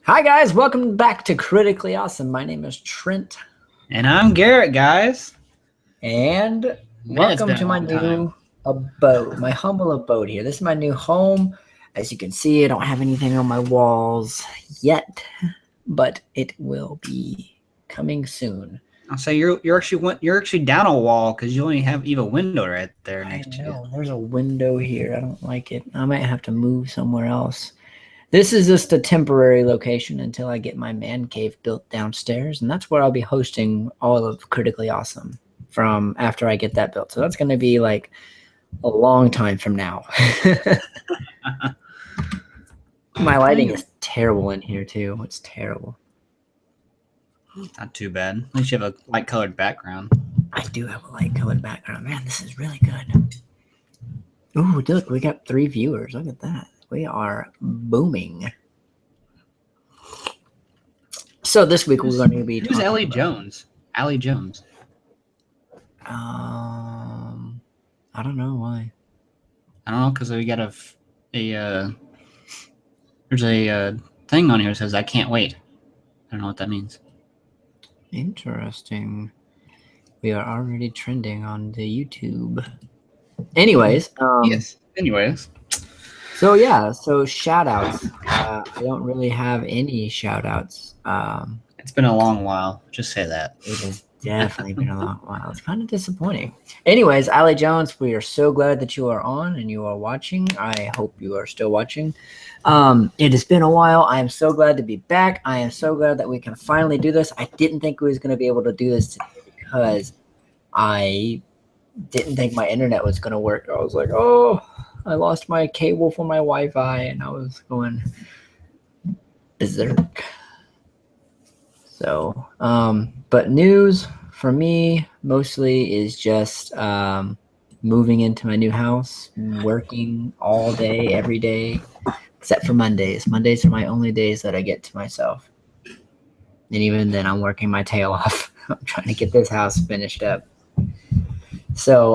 Hi guys, welcome back to Critically Awesome. My name is Trent, And I'm Garrett, guys. and Man, it's welcome been to a my long time. new abode, my humble abode here. This is my new home. As you can see, I don't have anything on my walls yet, but it will be coming soon. I'll say you're actually down a wall because you only have a window right there I next to you. know there's a window here. I don't like it. I might have to move somewhere else. This is just a temporary location until I get my man cave built downstairs, and that's where I'll be hosting all of Critically Awesome from after I get that built. So that's going to be like a long time from now. My lighting is terrible in here too. It's terrible. Not too bad. At least you have a light colored background. I do have a light colored background. Man, this is really good. Ooh, look, we got 3 viewers. Look at that. We are booming. So this week we're going to be Who's talking Ellie about, Jones? Allie Jones. I don't know why. I don't know because we got there's a thing on here that says I can't wait. I don't know what that means. Interesting. We are already trending on the YouTube. Anyways, Yes. Anyways. So yeah, so shout outs. I don't really have any shout outs. It's been a long while. Just say that. It has definitely been a long while. It's kind of disappointing. Anyways, Allie Jones, we are so glad that you are on and you are watching. I hope you are still watching. It has been a while. I am so glad to be back. I am so glad that we can finally do this. I didn't think we was going to be able to do this today because I didn't think my internet was going to work. I was like, oh, I lost my cable for my Wi-Fi, and I was going berserk. So, but news for me mostly is just moving into my new house, working all day, every day, except for Mondays. Mondays are my only days that I get to myself. And even then, I'm working my tail off. I'm trying to get this house finished up. So,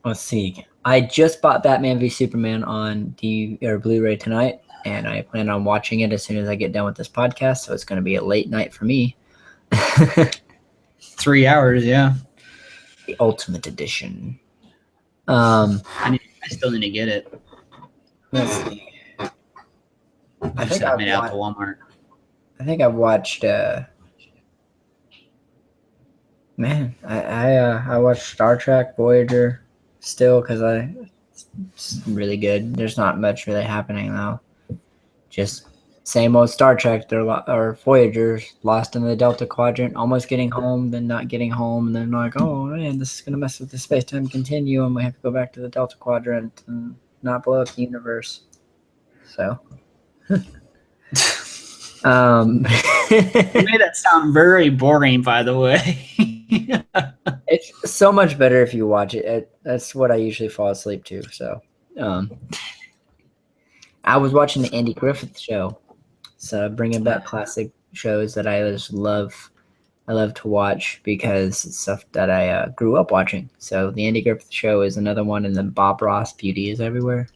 let's see. I just bought Batman v Superman on Blu-ray tonight, and I plan on watching it as soon as I get done with this podcast. So it's going to be a late night for me. 3 hours, yeah. The Ultimate Edition. I still need to get it. Let's see. I just made it out to Walmart. I think I've watched. Man, I watched Star Trek Voyager still because it's really good. There's not much really happening though. Just same old Star Trek. Or Voyagers lost in the Delta Quadrant, almost getting home, then not getting home, and then like, oh man, this is gonna mess with the space-time continuum. We have to go back to the Delta Quadrant and not blow up the universe. So. You made that sound very boring, by the way. It's so much better if you watch it. That's what I usually fall asleep to. So, I was watching the Andy Griffith Show, so bringing back classic shows that I just love. I love to watch because it's stuff that I grew up watching. So the Andy Griffith Show is another one, and then Bob Ross, Beauty is Everywhere.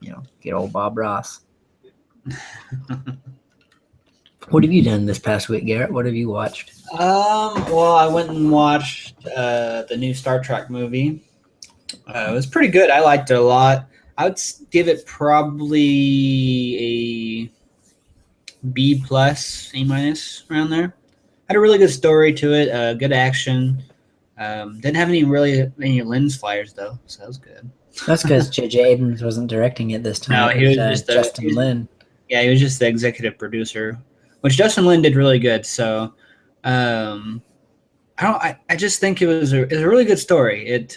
You know, get old Bob Ross. What have you done this past week, Garrett? What have you watched? Well, I went and watched the new Star Trek movie. It was pretty good. I liked it a lot. I would give it probably a B plus, A minus around there. Had a really good story to it. Good action. Didn't have any lens flyers though, so that was good. That's because J.J. Abrams wasn't directing it this time. No, he was just Justin Lin. Yeah, he was just the executive producer, which Justin Lin did really good. So, I just think it was a really good story. It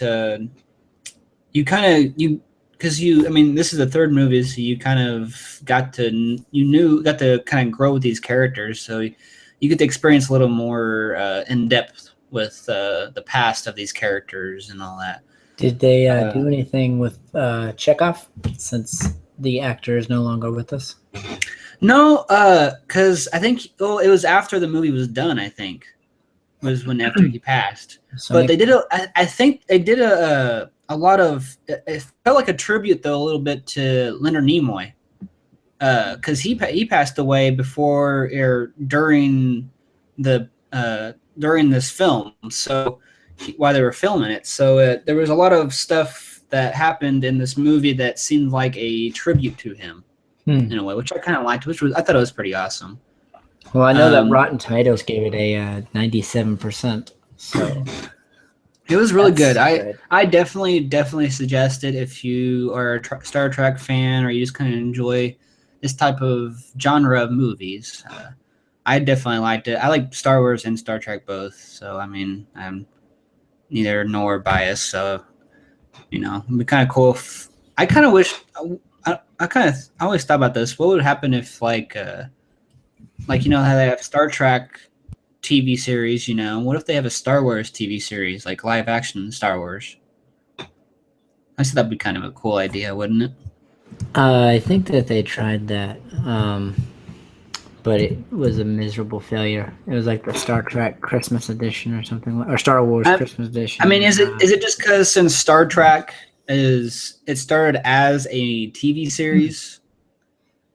because this is the third movie, so you kind of got to kind of grow with these characters, so you get to experience a little more in depth with the past of these characters and all that. Did they do anything with Chekhov since the actor is no longer with us? No, because I think it was after the movie was done. I think was when after he passed. So but they did I think they did a lot of. It felt like a tribute though a little bit to Leonard Nimoy. because he passed away before or during the during this film. So while they were filming it, so there was a lot of stuff that happened in this movie that seemed like a tribute to him in a way, which I kind of liked. I thought it was pretty awesome. Well, I know that Rotten Tomatoes gave it a 97%. So it was really good. I definitely suggest it if you are a Star Trek fan or you just kind of enjoy this type of genre of movies. I definitely liked it. I like Star Wars and Star Trek both. So, I mean, I'm neither nor biased. So, it'd be kind of cool if I kind of wish I always thought about this. What would happen if like how they have Star Trek TV series, what if they have a Star Wars TV series, like live action Star Wars? I said that'd be kind of a cool idea, wouldn't it? I think that they tried that, but it was a miserable failure. It was like the Star Trek Christmas edition or something, or Star Wars Christmas edition. I mean, is it just because since Star Trek it started as a TV series,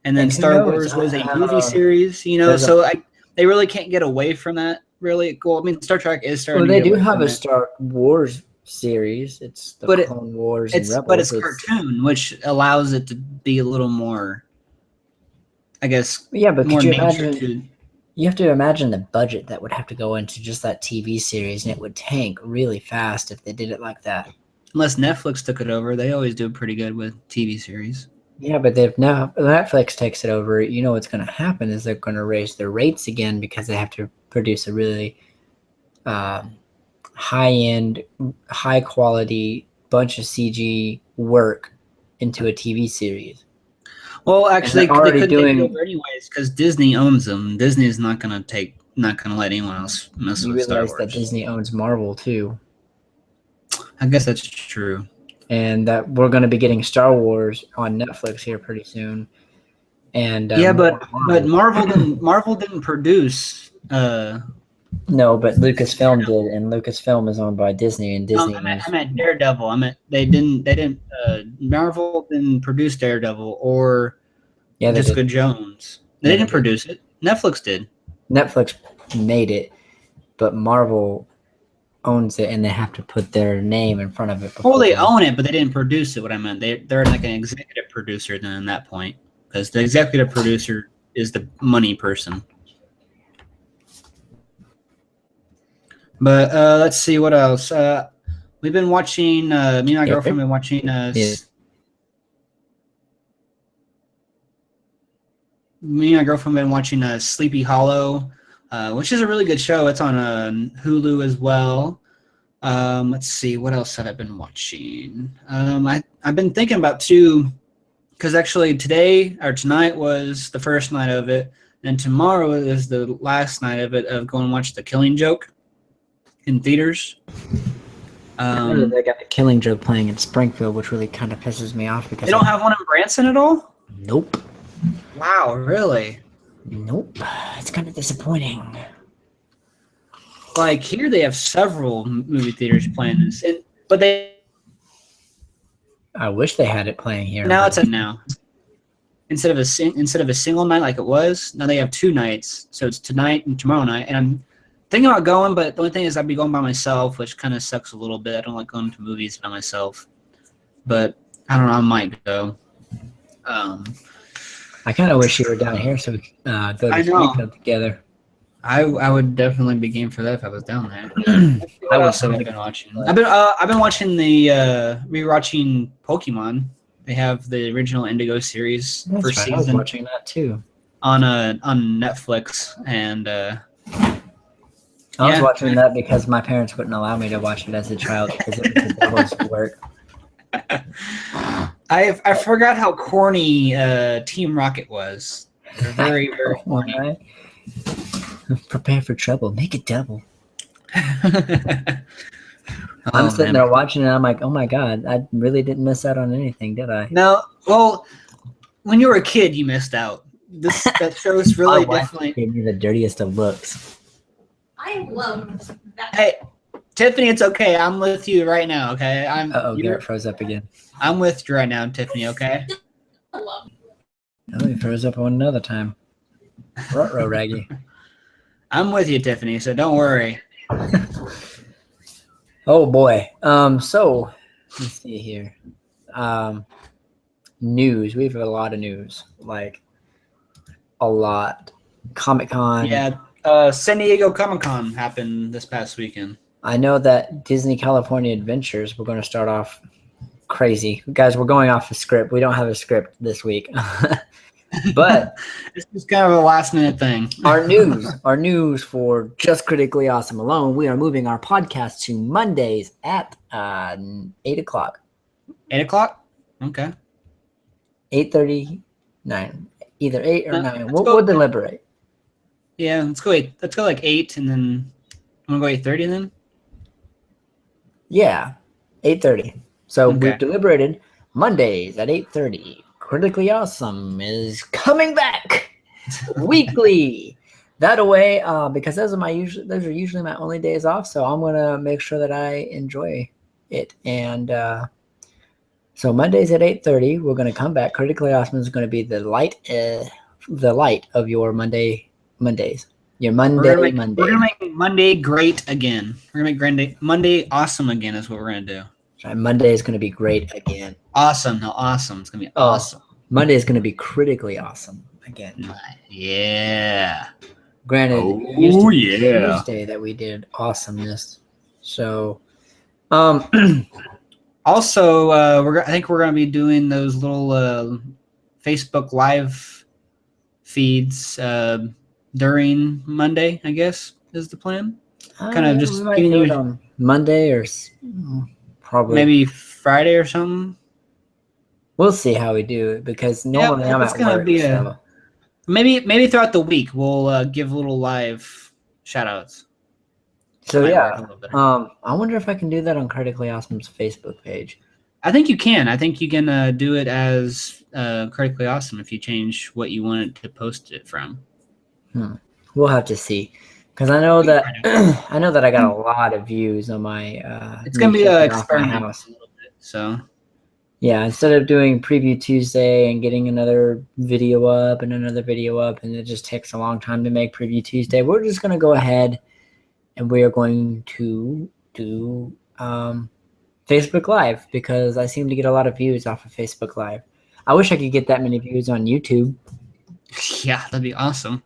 and then Star Wars was a movie series, so they really can't get away from that. Really, well, I mean, Star Trek is starting. Well, they do have a Star Wars series. It's the Clone Wars and Rebels. But it's cartoon, which allows it to be a little more, I guess. Yeah, but could you imagine? You have to imagine the budget that would have to go into just that TV series, and it would tank really fast if they did it like that. Unless Netflix took it over, they always do pretty good with TV series. Yeah, but they've now Netflix takes it over. You know what's going to happen is they're going to raise their rates again because they have to produce a really high-end, high-quality bunch of CG work into a TV series. Well, actually, they couldn't take it over anyways because Disney owns them. Disney is not going to let anyone else mess with Star Wars. You realize that Disney owns Marvel too. I guess that's true. And that we're going to be getting Star Wars on Netflix here pretty soon. And but Marvel didn't produce. No, but Lucasfilm did, and Lucasfilm is owned by Disney, and Disney. I meant Daredevil. They didn't. Marvel didn't produce Daredevil or Jessica Jones. They didn't produce it. Netflix did. Netflix made it, but Marvel owns it, and they have to put their name in front of it. Well, they own it, but they didn't produce it. What I meant, they're like an executive producer then at that point, because the executive producer is the money person. But let's see what else. We've been watching. Me and my girlfriend have been watching. Me and my girlfriend have been watching Sleepy Hollow, which is a really good show. It's on Hulu as well. Let's see, what else have I been watching? I've been thinking about too, because actually tonight was the first night of it, and tomorrow is the last night of it of going and watch The Killing Joke in theaters. They got The Killing Joke playing in Springfield, which really kind of pisses me off because they don't have one in Branson at all. Nope. Wow, really? Nope. It's kind of disappointing. Like here, they have several movie theaters playing this, but they. I wish they had it playing here. Now it's instead of a single night like it was. Now they have 2 nights, so it's tonight and tomorrow night. And I'm thinking about going, but the only thing is I'd be going by myself, which kind of sucks a little bit. I don't like going to movies by myself, but I don't know. I might go. I kind of wish you were down here so we could go to Springfield together. I would definitely be game for that if I was down there. What else have I been watching? I've been watching rewatching Pokemon. They have the original Indigo series for season. I was watching that too on Netflix, and I was watching that because my parents wouldn't allow me to watch it as a child because it was the devil's work. I forgot how corny Team Rocket was. They're very, very corny. Right. Prepare for trouble. Make it double. I'm sitting there watching it. And I'm like, oh my god, I really didn't miss out on anything, did I? No. Well, when you were a kid, you missed out. That show's really definitely gave me the dirtiest of looks. I love that. Hey, Tiffany, it's okay. I'm with you right now. Okay. Garrett froze up again. I'm with you right now, Tiffany. Okay. Oh, he froze up one another time. Ruh-roh, Raggy. I'm with you, Tiffany. So don't worry. Oh boy. So let's see here. News. We have a lot of news. Like a lot. Comic-Con. Yeah. San Diego Comic-Con happened this past weekend. I know that Disney California Adventures, we're going to start off crazy. Guys, we're going off a script. We don't have a script this week. But this is kind of a last minute thing. our news for Just Critically Awesome alone, we are moving our podcast to Mondays at 8 o'clock. 8 o'clock? Okay. 8:30, 9. Either 8 or 9. Let's We'll go- deliberate. Yeah, let's go 8. Let's go like 8 and then I'm gonna go 8:30 then. Yeah, 8:30. So Okay. we've deliberated Mondays at 8:30. Critically Awesome is coming back weekly. That way, because those are usually my only days off. So I'm gonna make sure that I enjoy it. And so Mondays at 8:30, we're gonna come back. Critically Awesome is gonna be the light of your Mondays. Your Monday. We're gonna make Monday great again. We're gonna make Monday awesome again. Is what we're gonna do. Right, Monday is gonna be great again. Awesome. No, awesome. It's gonna be Oh. awesome. Monday is gonna be critically awesome again. Yeah. Granted, Oh, it used to be yeah. Tuesday that we did awesomeness. So, Also, I think we're gonna be doing those little Facebook Live feeds during Monday. I guess is the plan. Kind of just we might giving do it you- on Monday or probably Maybe Friday or something. we'll see how we do it because normally I'm it's at gonna work. be So. Maybe throughout the week we'll give little live shout outs. So Might work yeah, a little better. I wonder if I can do that on Critically Awesome's Facebook page. I think you can. I think you can do it as Critically Awesome if you change what you want it to post it from. We'll have to see, because I know that I got a lot of views on my. It's gonna me be checking an off my experiment house. a little bit. So Yeah, instead of doing Preview Tuesday and getting another video up and another video up, and it just takes a long time to make Preview Tuesday, we're just going to go ahead and we are going to do Facebook Live because I seem to get a lot of views off of Facebook Live. I wish I could get that many views on YouTube. yeah, that'd be awesome.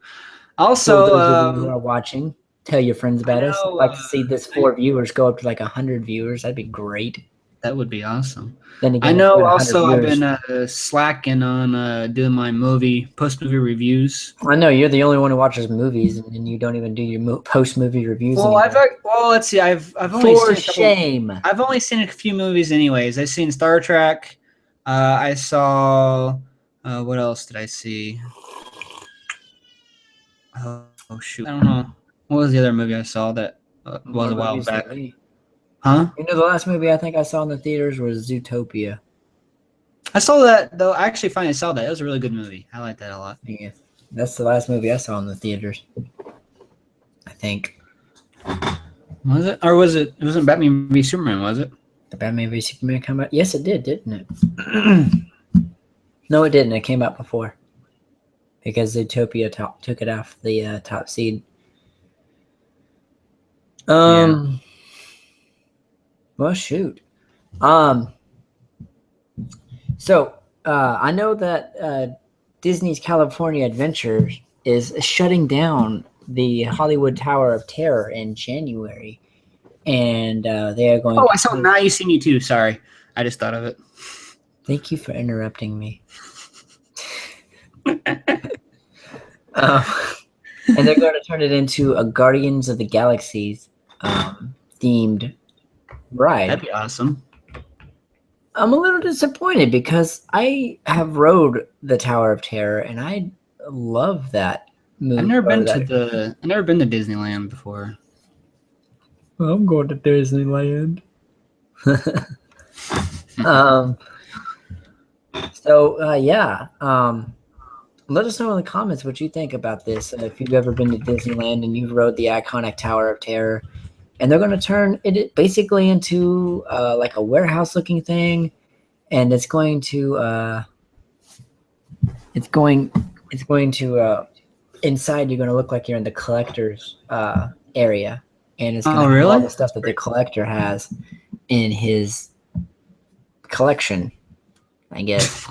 So Also, those of you who are watching, tell your friends about us. I'd know, like to see this 4 viewers go up to like 100 viewers. That'd be great. that would be awesome. Then again, I if know. we had 100 Also, I've viewers- been slacking on doing my post movie reviews. I know you're the only one who watches movies, and then you don't even do your post movie reviews. Well, anymore. let's see. I've only For seen a couple- shame. I've only seen a few movies, anyways. I've seen Star Trek. I saw. What else did I see? Oh shoot! I don't know. What was the other movie I saw that was a while back? Huh? You know, the last movie I think I saw in the theaters was Zootopia. I saw that though. I actually finally saw that. It was a really good movie. I liked that a lot. Yeah, that's the last movie I saw in the theaters. I think Was it? Or was it? It wasn't Batman v Superman, was it? the Batman v Superman come out. Yes, it did, didn't it? No, it didn't. It came out before because Zootopia took it off the top seed. Well, shoot. So I know that Disney's California Adventures is shutting down the Hollywood Tower of Terror in January, and they are going. Oh, to I saw Now You See Me Too. Sorry, I just thought of it. Thank you for interrupting me. And they're going to turn it into a Guardians of the Galaxies themed ride. That'd be awesome. I'm a little disappointed because I have rode the Tower of Terror and I love that movie. I've never been to Disneyland before. I'm going to Disneyland. Let us know in the comments what you think about this. If you've ever been to Disneyland and you've rode the iconic Tower of Terror, and they're going to turn it basically into like a warehouse looking thing, and it's going to It's going to inside. You're going to look like you're in the collector's area, and it's going to Oh, have all really? the stuff that the collector has in his collection. I guess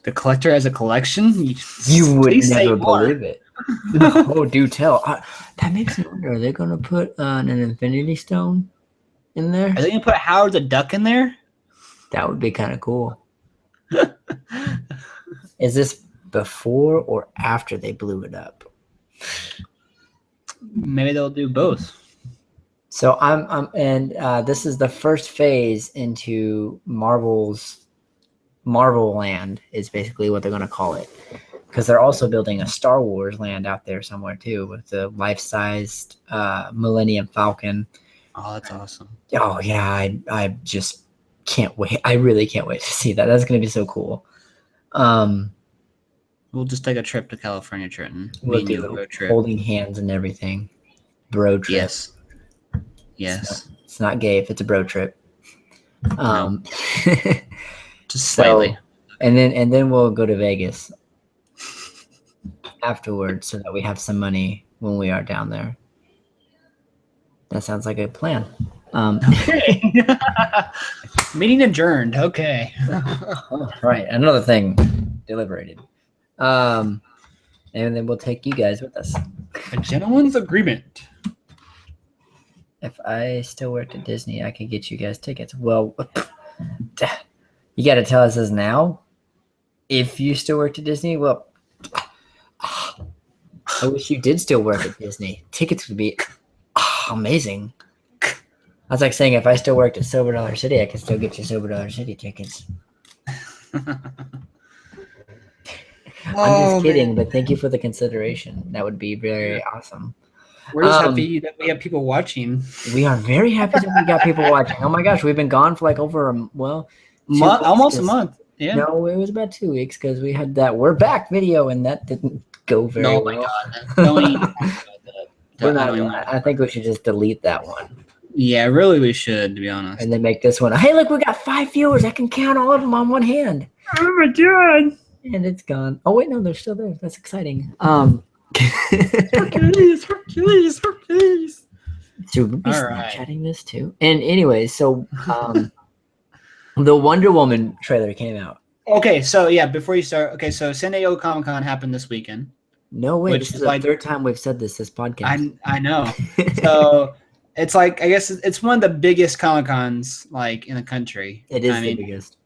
The collector has a collection? you would Please say never more. believe it. Oh, do tell. That makes me wonder. Are they going to put an Infinity Stone in there? Are they gonna put Howard the Duck in there? That would be kind of cool. Is this before or after they blew it up? Maybe they'll do both. So this is the first phase into Marvel's Marvel Land is basically what they're going to call it, because they're also building a Star Wars land out there somewhere too with the life-sized Millennium Falcon. Oh, that's awesome. Oh yeah, I just can't wait. I really can't wait to see that. That's going to be so cool. We'll just take a trip to California, Trenton. We'll Me and you, do road trip. holding hands and everything. Bro trip. Yes. Yes. It's not gay if it's a bro trip. Just So- slightly. and then we'll go to Vegas afterwards so that we have some money when we are down there. That sounds like a plan. Okay. Meeting adjourned. Okay. Right, another thing deliberated. And then we'll take you guys with us. A gentleman's agreement. If I still worked at Disney, I could get you guys tickets. Well, you got to tell us this now. If you still worked at Disney, well, I wish you did still work at Disney. Tickets would be amazing. That's like saying if I still worked at Silver Dollar City, I could still get you Silver Dollar City tickets. I'm just kidding, but thank you for the consideration. That would be very awesome. We're just Um, happy that we have people watching. We are very happy that we got people watching. Oh my gosh, we've been gone for like over Almost a 'cause- month. Yeah. No, it was about 2 weeks because we had that "We're Back" video, and that didn't go very Oh well. my god. Don't even talk about that. We're I not- don't even- I think we should just delete that one Yeah, really we should, to be honest. and then make this one. Hey, look, we got 5 viewers. I can count all of them on one hand, Oh my god. and it's gone. Oh wait, no, they're still there. That's exciting. Hercules. Should we be All right. Snapchatting this too? And anyway, so the Wonder Woman trailer came out. Okay, so yeah, before you start, okay, so San Diego Comic Con happened this weekend. No way. Which This is is the like- third time we've said this podcast. I know. So it's like, I guess it's one of the biggest Comic Cons like in the country. It is I the mean, biggest.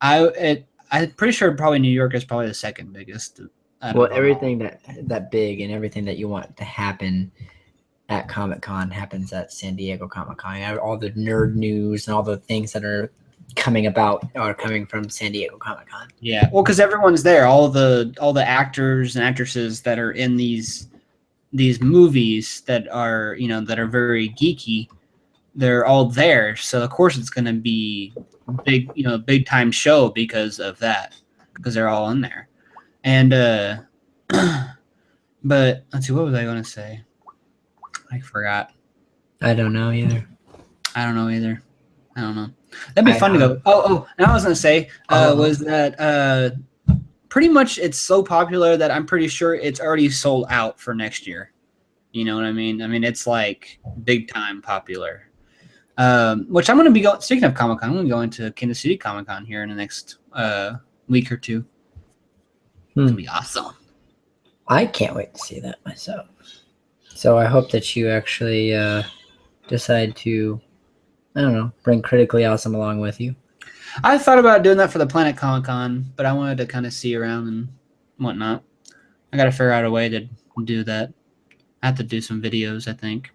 I'm pretty sure probably New York is probably the second biggest. out of Well, all. everything that big and everything that you want to happen at Comic Con happens at San Diego Comic Con. All the nerd news and all the things that are coming about are coming from San Diego Comic Con. Yeah, well, because everyone's there. All the actors and actresses that are in these movies that are that are very geeky, they're all there. So of course it's going to be big, big time show because of that, because they're all in there. And but let's see, what was I going to say? I forgot. I don't know either. I don't know either. I don't know. That'd be I fun to go. Oh, and I was gonna say was that pretty much it's so popular that I'm pretty sure it's already sold out for next year. You know what I mean? I mean it's like big time popular. Which I'm gonna be going. Speaking of Comic Con, I'm gonna go into Kansas City Comic Con here in the next week or two. It's gonna be awesome. I can't wait to see that myself. So I hope that you actually decide to, I don't know, bring Critically Awesome along with you. I thought about doing that for the Planet Comic Con, but I wanted to kind of see around and whatnot. I got to figure out a way to do that. I have to do some videos, I think.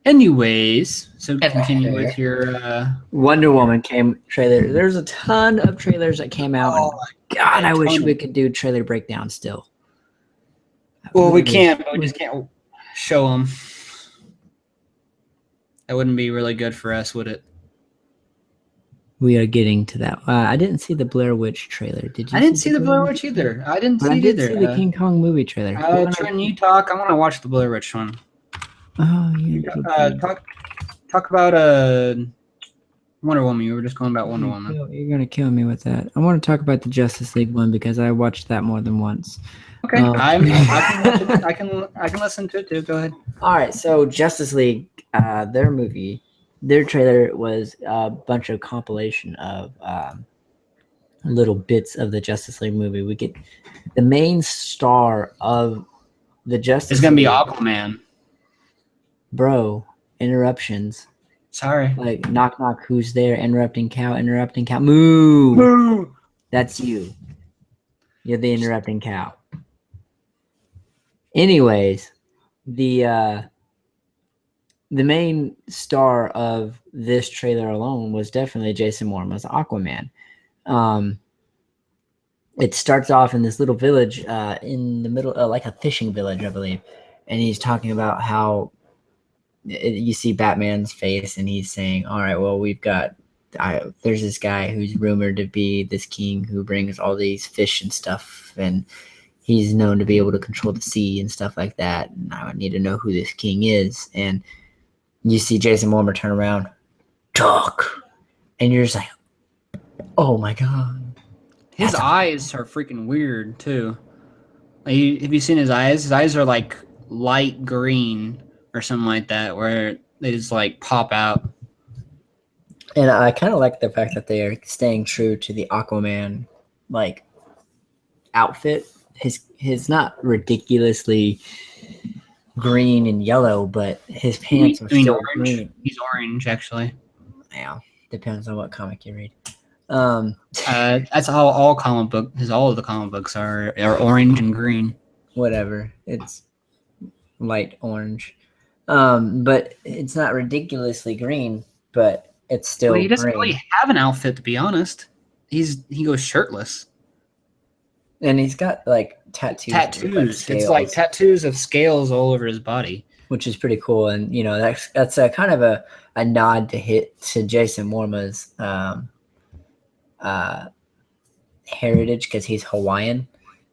Anyways, so continue with your. Wonder Woman came trailer. There's a ton of trailers that came out. Oh, God, I wish ton. we could do trailer breakdown still. Well, we Really- can't. But we just can't show them. That wouldn't be really good for us, would it? We are getting to that. I didn't see the Blair Witch trailer. Did you? I didn't see the Blair Witch either. I didn't But see I it did either. see the King Kong movie trailer. Trent, you talk. I want to watch the Blair Witch one. Oh, yeah. Talk about Wonder Woman. You were just going about Wonder Woman. You're gonna kill me with that. I want to talk about the Justice League one because I watched that more than once. Okay, I can listen to it too. Go ahead. All right, so Justice League, their trailer was a bunch of compilation of little bits of the Justice League movie. We get the main star of the Justice. It's gonna be League. Aquaman. Bro, interruptions. Sorry. Like knock knock, who's there? Interrupting cow. Moo. Moo. That's you. You're the interrupting cow. Anyways, the main star of this trailer alone was definitely Jason Momoa's Aquaman. It starts off in this little village in the middle, like a fishing village, I believe, and he's talking about how you see Batman's face, and he's saying, "All right, well, there's this guy who's rumored to be this king who brings all these fish and stuff, and he's known to be able to control the sea and stuff like that. And I would need to know who this king is." And you see Jason Momoa turn around, talk, and you're just like, "Oh my god!" His eyes are freaking weird too. Have you seen his eyes? His eyes are like light green or something like that, where they just like pop out. And I kind of like the fact that they are staying true to the Aquaman like outfit. His not ridiculously green and yellow, but his pants are still orange. green. He's orange, actually. Yeah, depends on what comic you read. That's how all of the comic books are orange and green. Whatever, it's light orange, but it's not ridiculously green, but it's still. Well, he doesn't green. really have an outfit, to be honest. He goes shirtless. And he's got like tattoos. Tattoos. It's like tattoos of scales all over his body, which is pretty cool. And you know, that's a kind of a nod to Jason Momoa's heritage, because he's Hawaiian.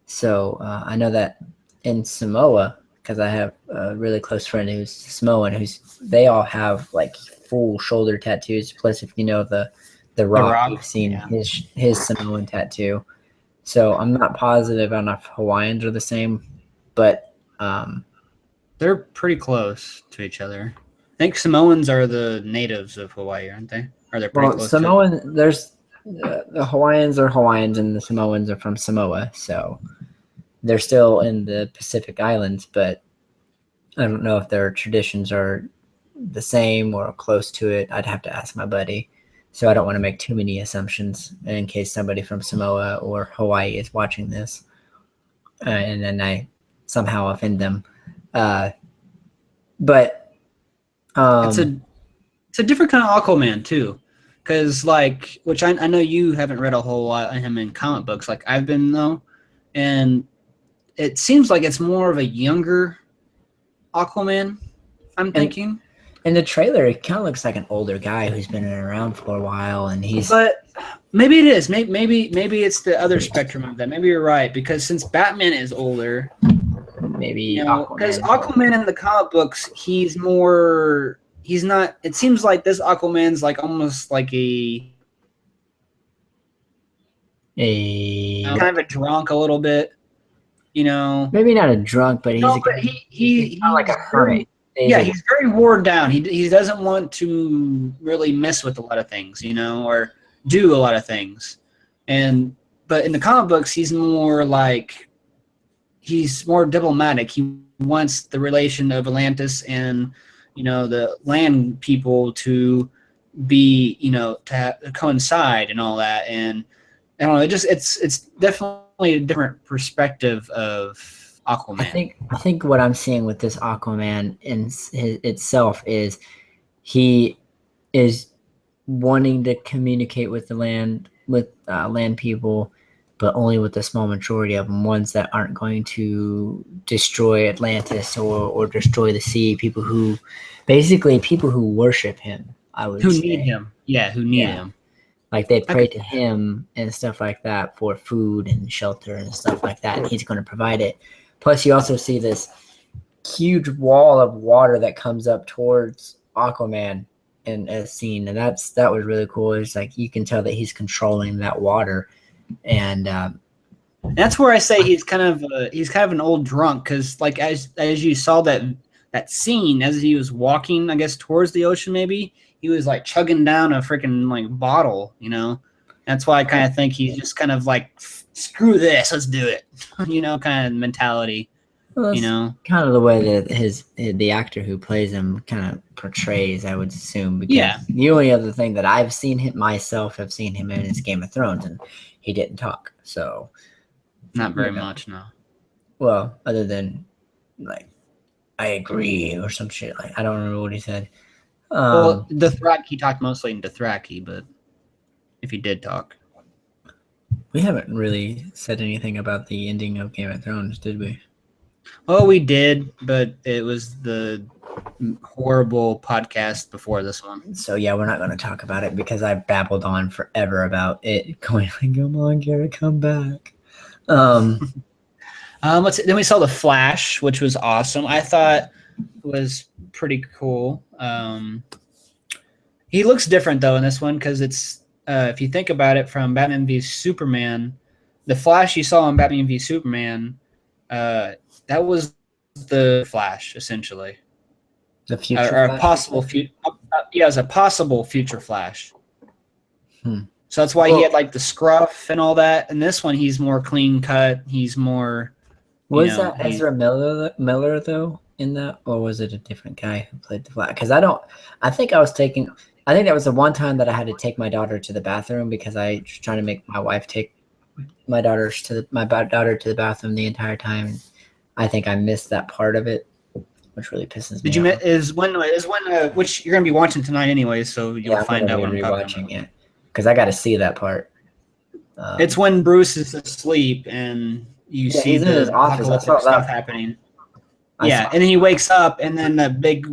So I know that in Samoa, because I have a really close friend who's Samoan, they all have like full shoulder tattoos. Plus, if you know the Rock, you've seen his Samoan tattoo. So I'm not positive on if Hawaiians are the same, but they're pretty close to each other. I think Samoans are the natives of Hawaii, aren't they? Or they're pretty close. Samoan. There's the Hawaiians are Hawaiians, and the Samoans are from Samoa, so they're still in the Pacific Islands. But I don't know if their traditions are the same or close to it. I'd have to ask my buddy. So I don't want to make too many assumptions in case somebody from Samoa or Hawaii is watching this, and then I somehow offend them. But it's a different kind of Aquaman too, because which I know you haven't read a whole lot of him in comic books, like I've been though, and it seems like it's more of a younger Aquaman. I'm thinking. In the trailer, it kind of looks like an older guy who's been around for a while, and he's. But maybe it is. Maybe it's the other spectrum of that. Maybe you're right, because since Batman is older, maybe because Aquaman in the comic books, he's not. It seems like this Aquaman's like almost like a kind of a drunk a little bit, you know. Maybe not a drunk, but he's not like a hermit. Yeah, he's very worn down. He doesn't want to really mess with a lot of things, you know, or do a lot of things. But in the comic books, he's more diplomatic. He wants the relation of Atlantis and, you know, the land people to be, you know, to coincide and all that. And I don't know, it's definitely a different perspective of Aquaman. I think what I'm seeing with this Aquaman in itself is he is wanting to communicate with the land people, but only with a small majority of them, ones that aren't going to destroy Atlantis or destroy the sea. People who worship him. I would say. Need him. Yeah, who need him. Like they pray to him and stuff like that for food and shelter and stuff like that, and he's going to provide it. Plus, you also see this huge wall of water that comes up towards Aquaman, in a scene, and that was really cool. It's like you can tell that he's controlling that water, and That's where I say he's kind of an old drunk, because like as you saw that scene as he was walking, I guess towards the ocean, maybe he was like chugging down a freaking like bottle, you know. That's why I kind of think he's just kind of like, screw this, let's do it, you know, kind of mentality, well, you know. kind of the way that the actor who plays him kind of portrays, I would assume. Because Yeah. the only other thing that I've seen him myself have seen him in is Game of Thrones, and he didn't talk. So Not very Yeah. much, no. well, other than like I agree or some shit. Like I don't remember what he said. Well, Dothraki, he talked mostly in Dothraki, but if he did talk. We haven't really said anything about the ending of Game of Thrones, did we? Well, we did, but it was the horrible podcast before this one. So yeah, we're not going to talk about it because I babbled on forever about it, going like, "Come on, Garrett, come back." Then we saw The Flash, which was awesome. I thought was pretty cool. He looks different though in this one because it's if you think about it from Batman v Superman, the Flash you saw in Batman v Superman, that was the Flash essentially, The future, or a Flash? possible future. Yeah, as a possible future Flash. Hmm. So that's why Well- he had like the scruff and all that. And this one, he's more clean cut. He's more. Was know, that Ezra Miller though in that, or was it a different guy who played the Flash? Because I think that was the one time that I had to take my daughter to the bathroom because I was trying to make my wife take my daughter to the bathroom the entire time. I think I missed that part of it, which really pisses me Did you off. is when which you're gonna be watching tonight anyway, so you'll I'm find gonna out be what I'm talking about. rewatching it because I got to see that part. It's when Bruce is asleep and you see he's in his the office. I apocalyptic saw that. stuff happening. I Yeah, saw- and then he wakes up, and then the big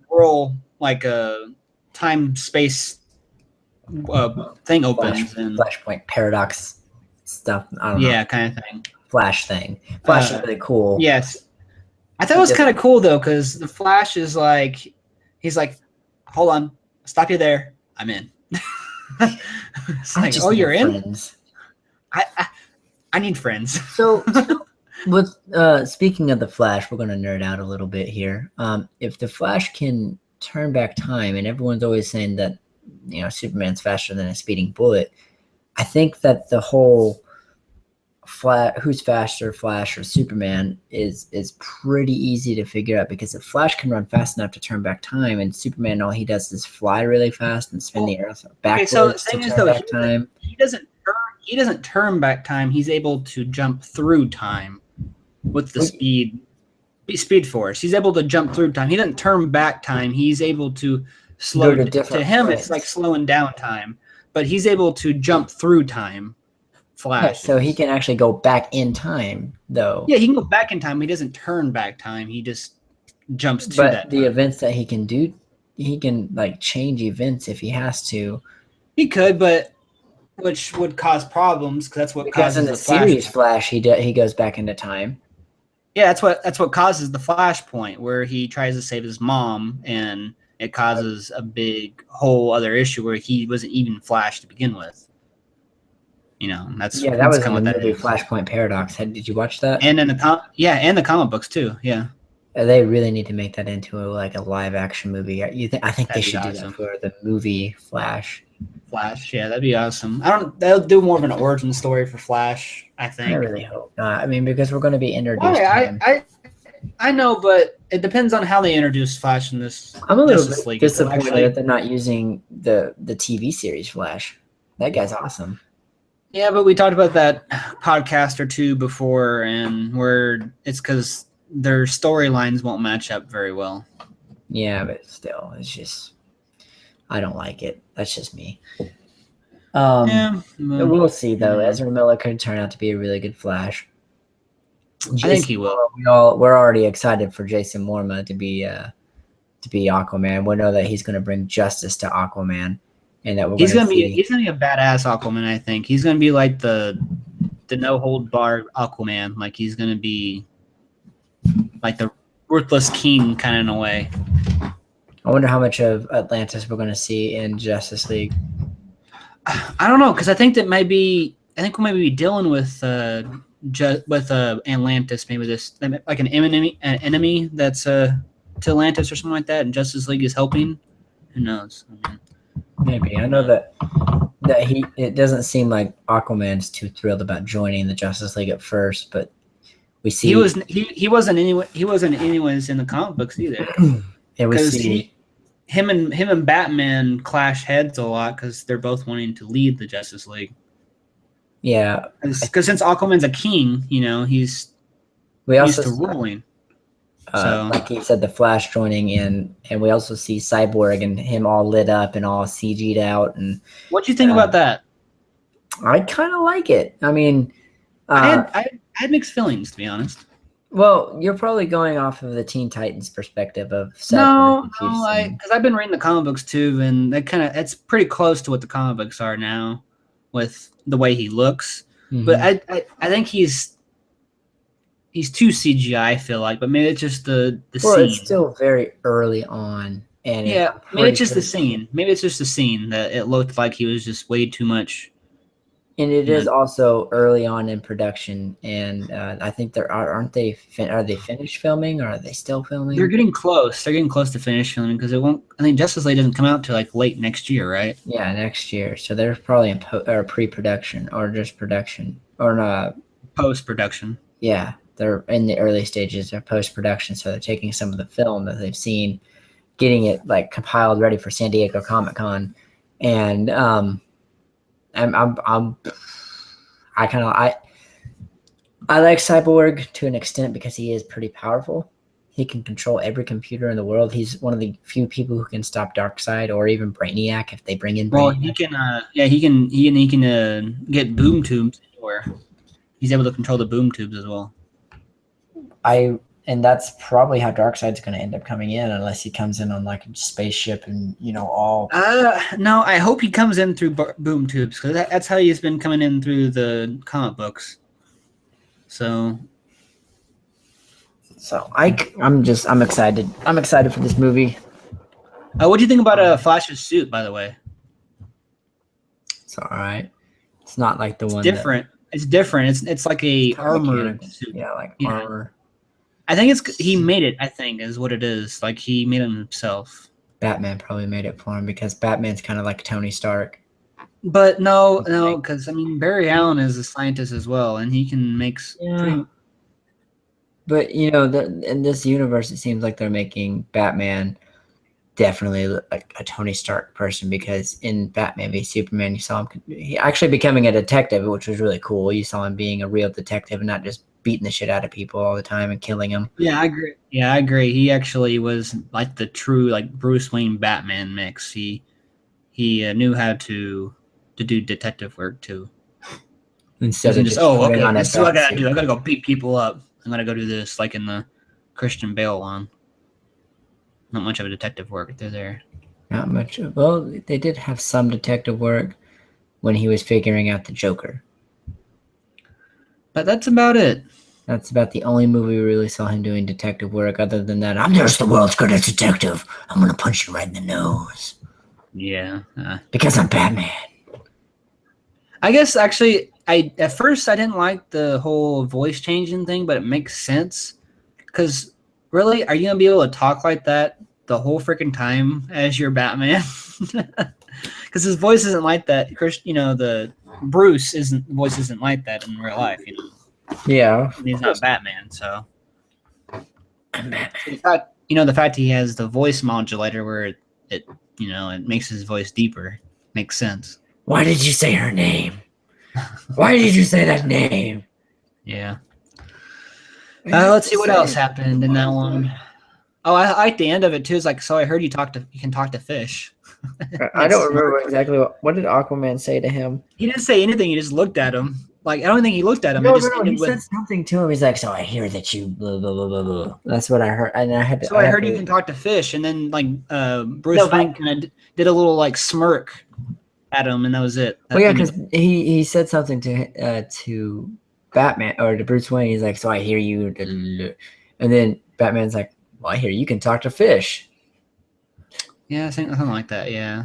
whirl, like a time space thing opens, and Flashpoint paradox stuff. I don't know. yeah, kind of thing. Flash thing. Flash is really cool. Yes, I thought it was kind of cool though, because the Flash is like, he's like, hold on, stop you there, I'm in. It's I like, just oh, need you're in? friends. I need friends. So with speaking of the Flash, we're gonna nerd out a little bit here. If the Flash can turn back time, and everyone's always saying that Superman's faster than a speeding bullet, I think that the whole who's faster, Flash or Superman, is pretty easy to figure out because if Flash can run fast enough to turn back time, and Superman all he does is fly really fast and spin the earth backwards so the to thing turn is, though, back time. He doesn't turn back time. He's able to jump through time with the speed force. He's able to jump through time. He doesn't turn back time. He's able to slow. Go to different To him, points. it's like slowing down time, but he's able to jump through time. Flash. Right, so he can actually go back in time, though. Yeah, he can go back in time. He doesn't turn back time. He just jumps to But that. the time. events that he can do, he can like change events if he has to. He could, but which would cause problems because that's what Because causes in the Flash. series Flash, he goes back into time. Yeah, that's what causes the Flashpoint, where he tries to save his mom, and it causes a big whole other issue where he wasn't even Flash to begin with. That's That was kind in of the what that movie is. Flashpoint Paradox. Did you watch that? And in the and the comic books too. Yeah, They really need to make that into a live action movie. I think they That'd be should do awesome. that for the movie Flash. Flash. Yeah, that'd be awesome. They'll do more of an origin story for Flash. I think. I really hope not. I mean, because we're going to be introduced. Why? to him. I know, but it depends on how they introduce Flash in this. I'm a little Justice bit League. disappointed Actually- that they're not using the TV series Flash. That guy's awesome. Yeah, but we talked about that podcast or two before, and where it's because their storylines won't match up very well. Yeah, but still, it's just I don't like it. That's just me. We'll see though. Yeah. Ezra Miller could turn out to be a really good Flash. I think he will. We're already excited for Jason Momoa to be Aquaman. We know that he's going to bring justice to Aquaman, and that He's gonna be a badass Aquaman. I think he's gonna be like the no hold barred Aquaman. Like he's gonna be like the ruthless king kind of in a way. I wonder how much of Atlantis we're going to see in Justice League. I don't know, because I think we might be dealing with Atlantis, maybe this like an enemy that's to Atlantis or something like that, and Justice League is helping. Who knows? I mean, Maybe. I know that it doesn't seem like Aquaman's too thrilled about joining the Justice League at first, but we see he wasn't anyways in the comic books either. Yeah, we see him and Batman clash heads a lot because they're both wanting to lead the Justice League. Yeah, because since Aquaman's a king, he's we used also to ruling. like he said, the Flash joining in, and we also see Cyborg and him all lit up and all CG'd out. And what do you think about that? I kind of like it. I mean, I had mixed feelings, to be honest. Well, you're probably going off of the Teen Titans perspective of no, because I've been reading the comic books too, and it's pretty close to what the comic books are now, with the way he looks. Mm-hmm. But I think he's too CGI. I feel like, but maybe it's just the well, scene. It's still very early on, and yeah, maybe it's just the scene. Maybe it's just the scene that it looked like he was just way too much. And it is also early on in production, and I think are they finished filming, or are they still filming? They're getting close. They're getting close to finish filming because it won't. I think Justice League doesn't come out till like late next year, right? Yeah, next year. So they're probably in pre-production or just production or not post-production. Yeah, they're in the early stages of post-production, so they're taking some of the film that they've seen, getting it like compiled, ready for San Diego Comic-Con, and I like Cyborg to an extent because he is pretty powerful. He can control every computer in the world. He's one of the few people who can stop Darkseid or even Brainiac if they bring in Brainiac. Well, he can get boom tubes anywhere. He's able to control the boom tubes as well. And that's probably how Darkseid's going to end up coming in, unless he comes in on like a spaceship and all. No, I hope he comes in through boom tubes because that's how he's been coming in through the comic books. So I'm excited. I'm excited for this movie. What do you think about Flash's suit, by the way? It's all right. It's not like the one. Different. It's different. It's like a armor suit. Yeah, like armor. I think he made it, I think, is what it is. Like, he made it himself. Pretty probably made it for him because Batman's kind of like Tony Stark. But no, because, Barry Allen is a scientist as well, and he can make... Yeah. But, in this universe, it seems like they're making Batman definitely like a Tony Stark person, because in Batman v Superman, you saw him actually becoming a detective, which was really cool. You saw him being a real detective and not just beating the shit out of people all the time and killing them. Yeah, I agree. He actually was like the true like Bruce Wayne Batman mix. He knew how to do detective work too. Instead of just okay, this is what I gotta do. I gotta go beat people up. I'm gonna go do this like in the Christian Bale one. Not much of a detective work. They're there. Not much. Well, they did have some detective work when he was figuring out the Joker. But that's about it. That's about the only movie we really saw him doing detective work. Other than that, I'm just the world's greatest detective. I'm gonna punch you right in the nose. Yeah. Because I'm Batman. I guess actually, at first I didn't like the whole voice changing thing, but it makes sense. Because really, are you gonna be able to talk like that the whole freaking time as your Batman? Because his voice isn't like that. The Bruce voice isn't like that in real life. Yeah, he's not Batman, so. I'm Batman. The fact he has the voice modulator where it makes his voice deeper makes sense. Why did you say her name? Why did you say that name? Yeah. Let's see what else happened in that one. Oh, I like the end of it too. It's like, so I heard you can talk to fish. I don't remember exactly what did Aquaman say to him. He didn't say anything. He just looked at him. Like, I don't think he looked at him. No, he said something to him. He's like, so I hear that you blah, blah, blah, blah, blah. That's what I heard. And I heard you can talk to fish. And then, like, Bruce Wayne kind of did a little, like, smirk at him, and that was it. Well, yeah, because he said something to Batman, or to Bruce Wayne. He's like, so I hear you. And then Batman's like, well, I hear you can talk to fish. Yeah, something like that. Yeah.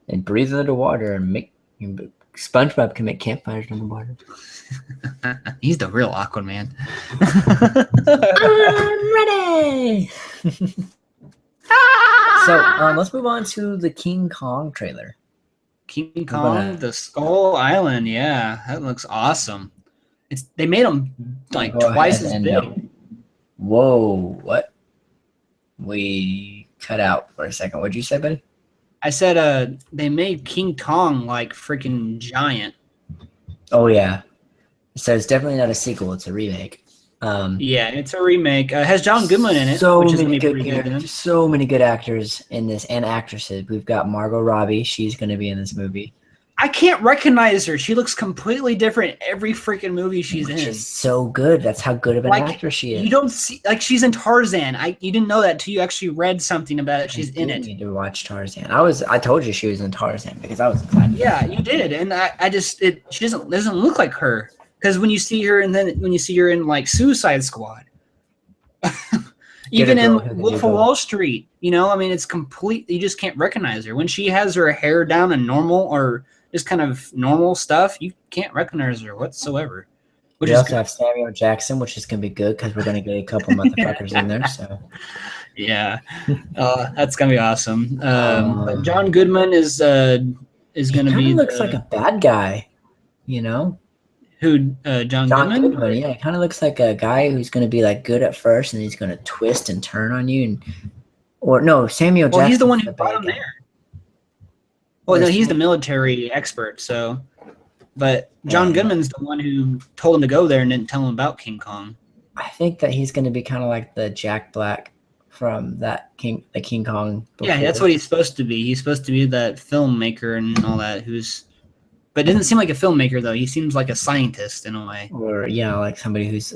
And breathe underwater and make SpongeBob can make campfires underwater. He's the real Aquaman. I'm ready. So let's move on to the King Kong trailer. King Kong, the Skull Island. Yeah, that looks awesome. They made him like Go twice ahead as and, big. Whoa, what? We cut out for a second. What'd you say, buddy? I said they made King Kong like freaking giant. Oh yeah. So it's definitely not a sequel; it's a remake. Yeah, it's a remake. It has John Goodman in it, So which is gonna many be good pretty good. characters, so many good actors in this and actresses. We've got Margot Robbie; she's going to be in this movie. I can't recognize her. She looks completely different every freaking movie she's in. She's so good. That's how good of an Like, actress she is. You don't see like she's in Tarzan. You didn't know that until you actually read something about it. She's in I it. need to watch Tarzan. I told you she was in Tarzan because I was excited. Yeah, you did, and she doesn't look like her because when you see her and then when you see her in like Suicide Squad, even in Wolf of Wall Street, you know, I mean, it's complete. You just can't recognize her when she has her hair down and normal or just kind of normal stuff. You can't recognize her whatsoever. We also have Samuel Jackson, which is gonna be good because we're gonna get a couple motherfuckers in there. So yeah, that's gonna be awesome. But John Goodman is gonna be. Looks like a bad guy, you know. Who? John Goodman? Yeah, he kind of looks like a guy who's gonna be like good at first, and he's gonna twist and turn on you. Samuel Jackson. Well, he's the one who brought him there. Well, no, he's the military expert. So, but John Goodman's the one who told him to go there and didn't tell him about King Kong. I think that he's going to be kind of like the Jack Black from the King Kong. Yeah, that's what he's supposed to be. He's supposed to be that filmmaker and all that. But it doesn't seem like a filmmaker though. He seems like a scientist in a way. Or like somebody who's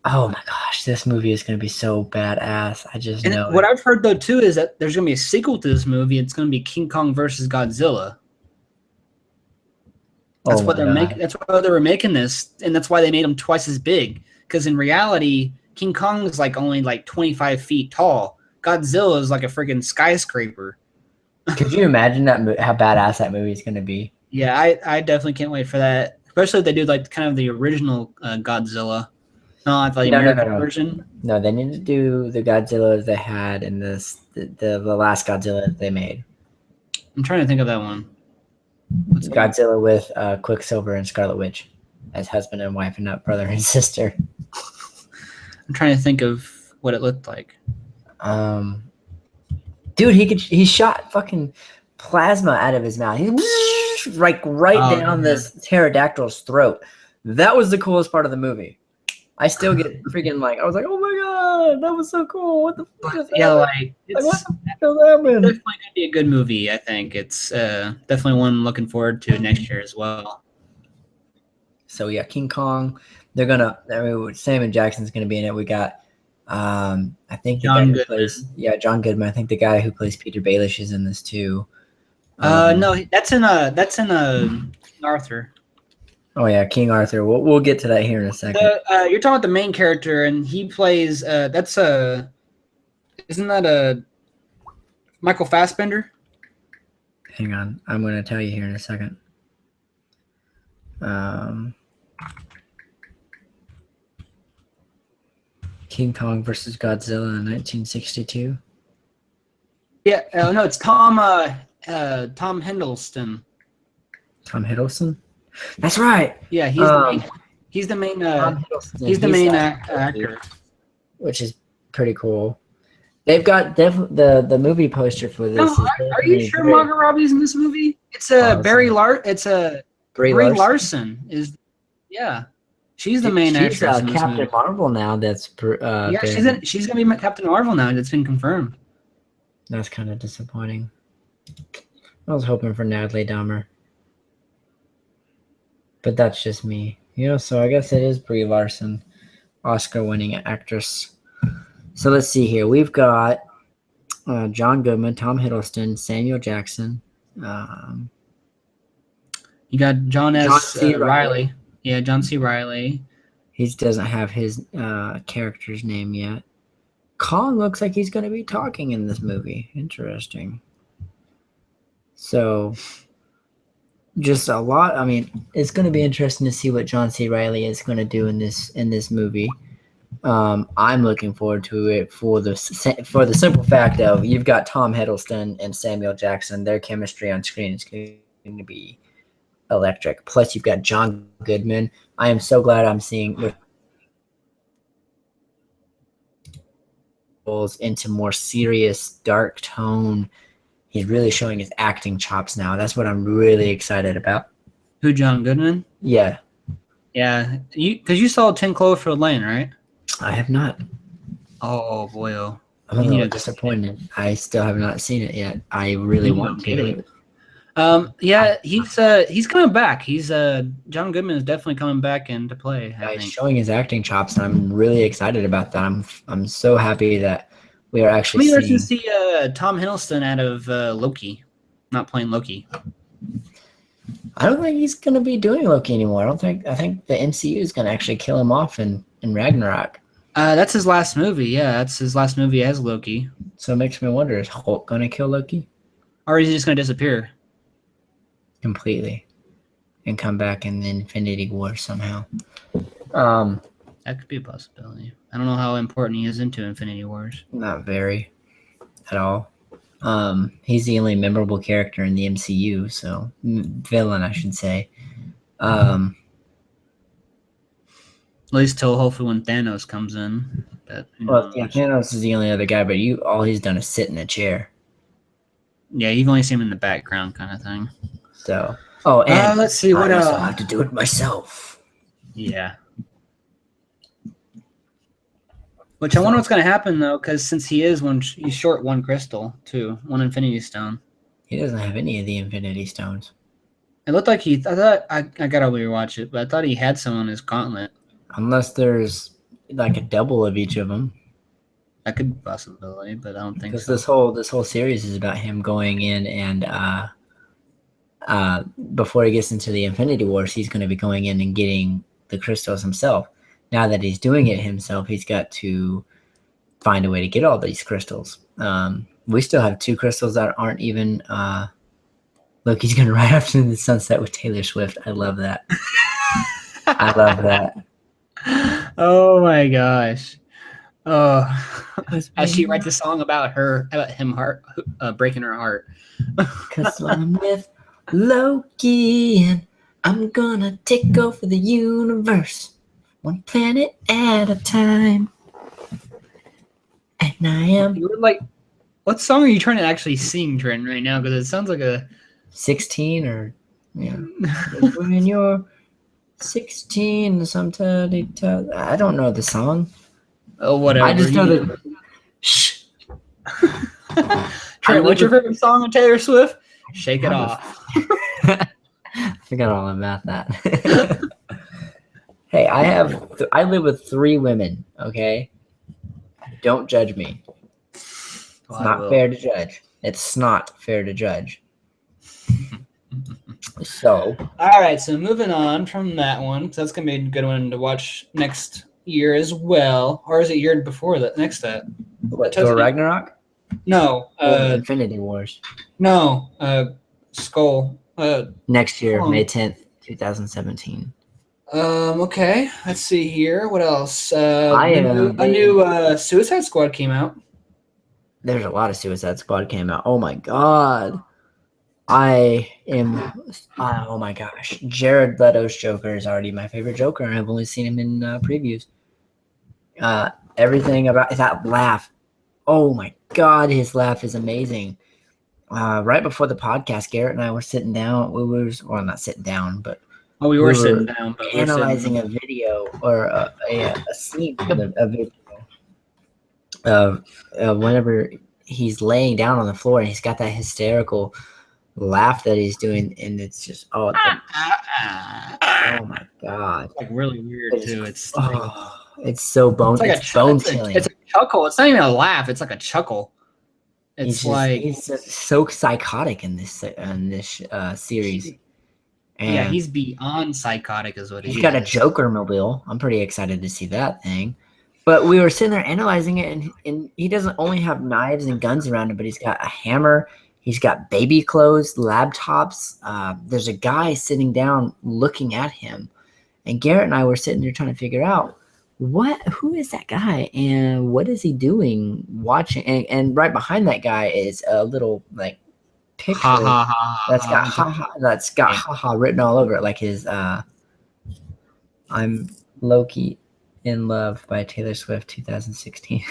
oh my gosh, this movie is going to be so badass. I just know. What I've heard though too is that there's going to be a sequel to this movie. It's going to be King Kong versus Godzilla. That's what they're making. That's why they were making this, and that's why they made him twice as big. Because in reality, King Kong is like only like 25 feet tall. Godzilla is like a freaking skyscraper. Could you imagine how badass that movie is going to be? Yeah, I definitely can't wait for that. Especially if they do like kind of the original Godzilla. Not the American version. No, they need to do the Godzilla they had in the last Godzilla that they made. I'm trying to think of that one. What's Godzilla with Quicksilver and Scarlet Witch as husband and wife and not brother and sister. I'm trying to think of what it looked like. Dude, he shot fucking plasma out of his mouth. He's like down this pterodactyl's throat. That was the coolest part of the movie. I still get freaking I was like, oh my god, that was so cool. What the fuck is that? Yeah, it's what the fuck is happening? Definitely gonna be a good movie. I think it's definitely one I'm looking forward to next year as well. So yeah, King Kong. Samuel Jackson's gonna be in it. We got, I think John Goodman. John Goodman. I think the guy who plays Peter Baelish is in this too. No, that's in Arthur. Oh yeah, King Arthur. We'll get to that here in a second. You're talking about the main character, and he plays. Isn't that a Michael Fassbender? Hang on, I'm going to tell you here in a second. King Kong versus Godzilla in 1962. Yeah, no, it's Tom Hiddleston. Tom Hiddleston. That's right. Yeah, he's the main actor, which is pretty cool. They've got the movie poster for this. No, are you sure Margot Robbie's in this movie? It's Brie Larson. She's the main actress. She's Captain Marvel now. She's gonna be Captain Marvel now. That's been confirmed. That's kind of disappointing. I was hoping for Natalie Dormer. But that's just me. So I guess it is Brie Larson, Oscar-winning actress. So let's see here. We've got John Goodman, Tom Hiddleston, Samuel Jackson. You got John C. Reilly. Yeah, John C. Reilly. He doesn't have his character's name yet. Kong looks like he's going to be talking in this movie. Interesting. So, just a lot. I mean, it's going to be interesting to see what John C. Reilly is going to do in this movie. I'm looking forward to it for the simple fact of you've got Tom Hiddleston and Samuel Jackson. Their chemistry on screen is going to be electric. Plus, you've got John Goodman. I am so glad I'm seeing into more serious, dark tone. He's really showing his acting chops now. That's what I'm really excited about. Who, John Goodman? Yeah. Yeah, because you saw 10 Cloverfield Lane, right? I have not. Oh boy, oh. I'm a little disappointed. I still have not seen it yet. I really want to. Yeah, he's coming back. John Goodman is definitely coming back into play. He's showing his acting chops, and I'm really excited about that. I'm so happy that we are actually seeing. To see Tom Hiddleston out of Loki, not playing Loki. I don't think he's gonna be doing Loki anymore. I think the MCU is gonna actually kill him off in Ragnarok. That's his last movie. Yeah, that's his last movie as Loki. So it makes me wonder: is Hulk gonna kill Loki, or is he just gonna disappear completely and come back in the Infinity War somehow? That could be a possibility. I don't know how important he is into Infinity Wars. Not very, at all. He's the only memorable character in the MCU, so villain, I should say. At least till hopefully when Thanos comes in. But, well, yeah, Thanos is the only other guy, but all he's done is sit in a chair. Yeah, you've only seen him in the background, kind of thing. So, and let's see what else. I have to do it myself. Yeah. Which I wonder what's going to happen though, because since he's short one crystal too, one Infinity Stone. He doesn't have any of the Infinity Stones. It looked like I gotta rewatch it, but I thought he had some on his gauntlet. Unless there's like a double of each of them. That could be a possibility, but I don't think so. Because this whole series is about him going in and before he gets into the Infinity Wars, he's going to be going in and getting the crystals himself. Now that he's doing it himself, he's got to find a way to get all these crystals. We still have 2 crystals that aren't even. Look, he's going to ride off into the sunset with Taylor Swift. I love that. I love that. Oh my gosh! Oh, as she writes a song about him breaking her heart. Cause I'm with Loki and I'm gonna take over the universe, one planet at a time. And I am. You're like, what song are you trying to actually sing, Trent, right now? Because it sounds like a 16 or when you're 16, sometimes I don't know the song. Oh, whatever. I just know that. Shh. Trent, what's your favorite song of Taylor Swift? Shake It Off. I forgot all about that. Hey, I live with 3 women. Okay, don't judge me. It's not fair to judge. It's not fair to judge. So, all right. So moving on from that one, so that's gonna be a good one to watch next year as well, or is it year before that? Next that. What? Thor Ragnarok? No. Infinity Wars. No. Skull. Next year, May 10th, 2017. Okay. Let's see here. What else? A new Suicide Squad came out. There's a lot of Suicide Squad came out. Oh my god. Oh my gosh. Jared Leto's Joker is already my favorite Joker, and I've only seen him in previews. Everything about that laugh. Oh my god, his laugh is amazing. Right before the podcast, Garrett and I were sitting down. Not sitting down, but we were sitting down, but analyzing a video or a scene from a video of whenever he's laying down on the floor and he's got that hysterical laugh that he's doing, and it's just oh my god, like really weird too. It's so bone. It's bone chilling. It's a chuckle. It's not even a laugh. It's like a chuckle. It's he's so psychotic in this series. And yeah, he's beyond psychotic, is what he's got a Joker mobile. I'm pretty excited to see that thing. But we were sitting there analyzing it, and he doesn't only have knives and guns around him, but he's got a hammer. He's got baby clothes, laptops. There's a guy sitting down looking at him. And Garrett and I were sitting there trying to figure out who is that guy and what is he doing watching? And right behind that guy is a little like picture that's got haha written all over it, like his I'm Loki in Love by Taylor Swift 2016.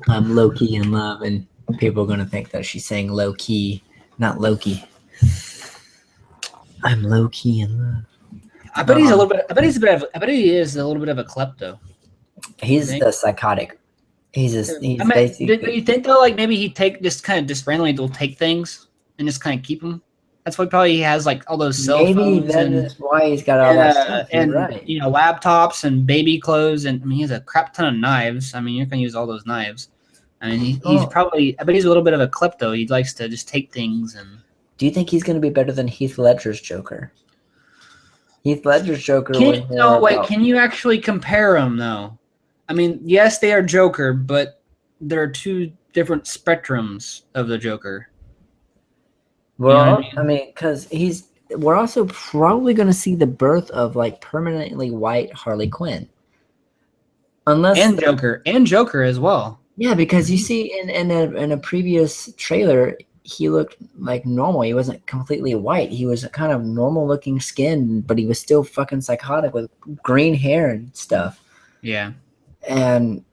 I'm low-key in love, and people are going to think that she's saying low-key, not Loki. I'm low-key in love. I bet he's a little bit. I bet he is a little bit of a klepto. He's a psychotic. He's basically. Do you think though, like maybe he just randomly will take things and just kind of keep them? That's why probably he has like all those cell Maybe phones. that's why he's got all that stuff. And right. laptops and baby clothes, and I mean he has a crap ton of knives. I mean you're gonna use all those knives. I mean he's probably. I bet he's a little bit of a klepto. He likes to just take things and. Do you think he's going to be better than Heath Ledger's Joker? Heath Ledger's Joker. Can you actually compare them though? I mean, yes, they are Joker, but there are two different spectrums of the Joker. Well, I mean, because we're also probably going to see the birth of like permanently white Harley Quinn. Joker as well. Yeah, because you see in a previous trailer, he looked like normal. He wasn't completely white. He was a kind of normal looking skin, but he was still fucking psychotic with green hair and stuff. Yeah. And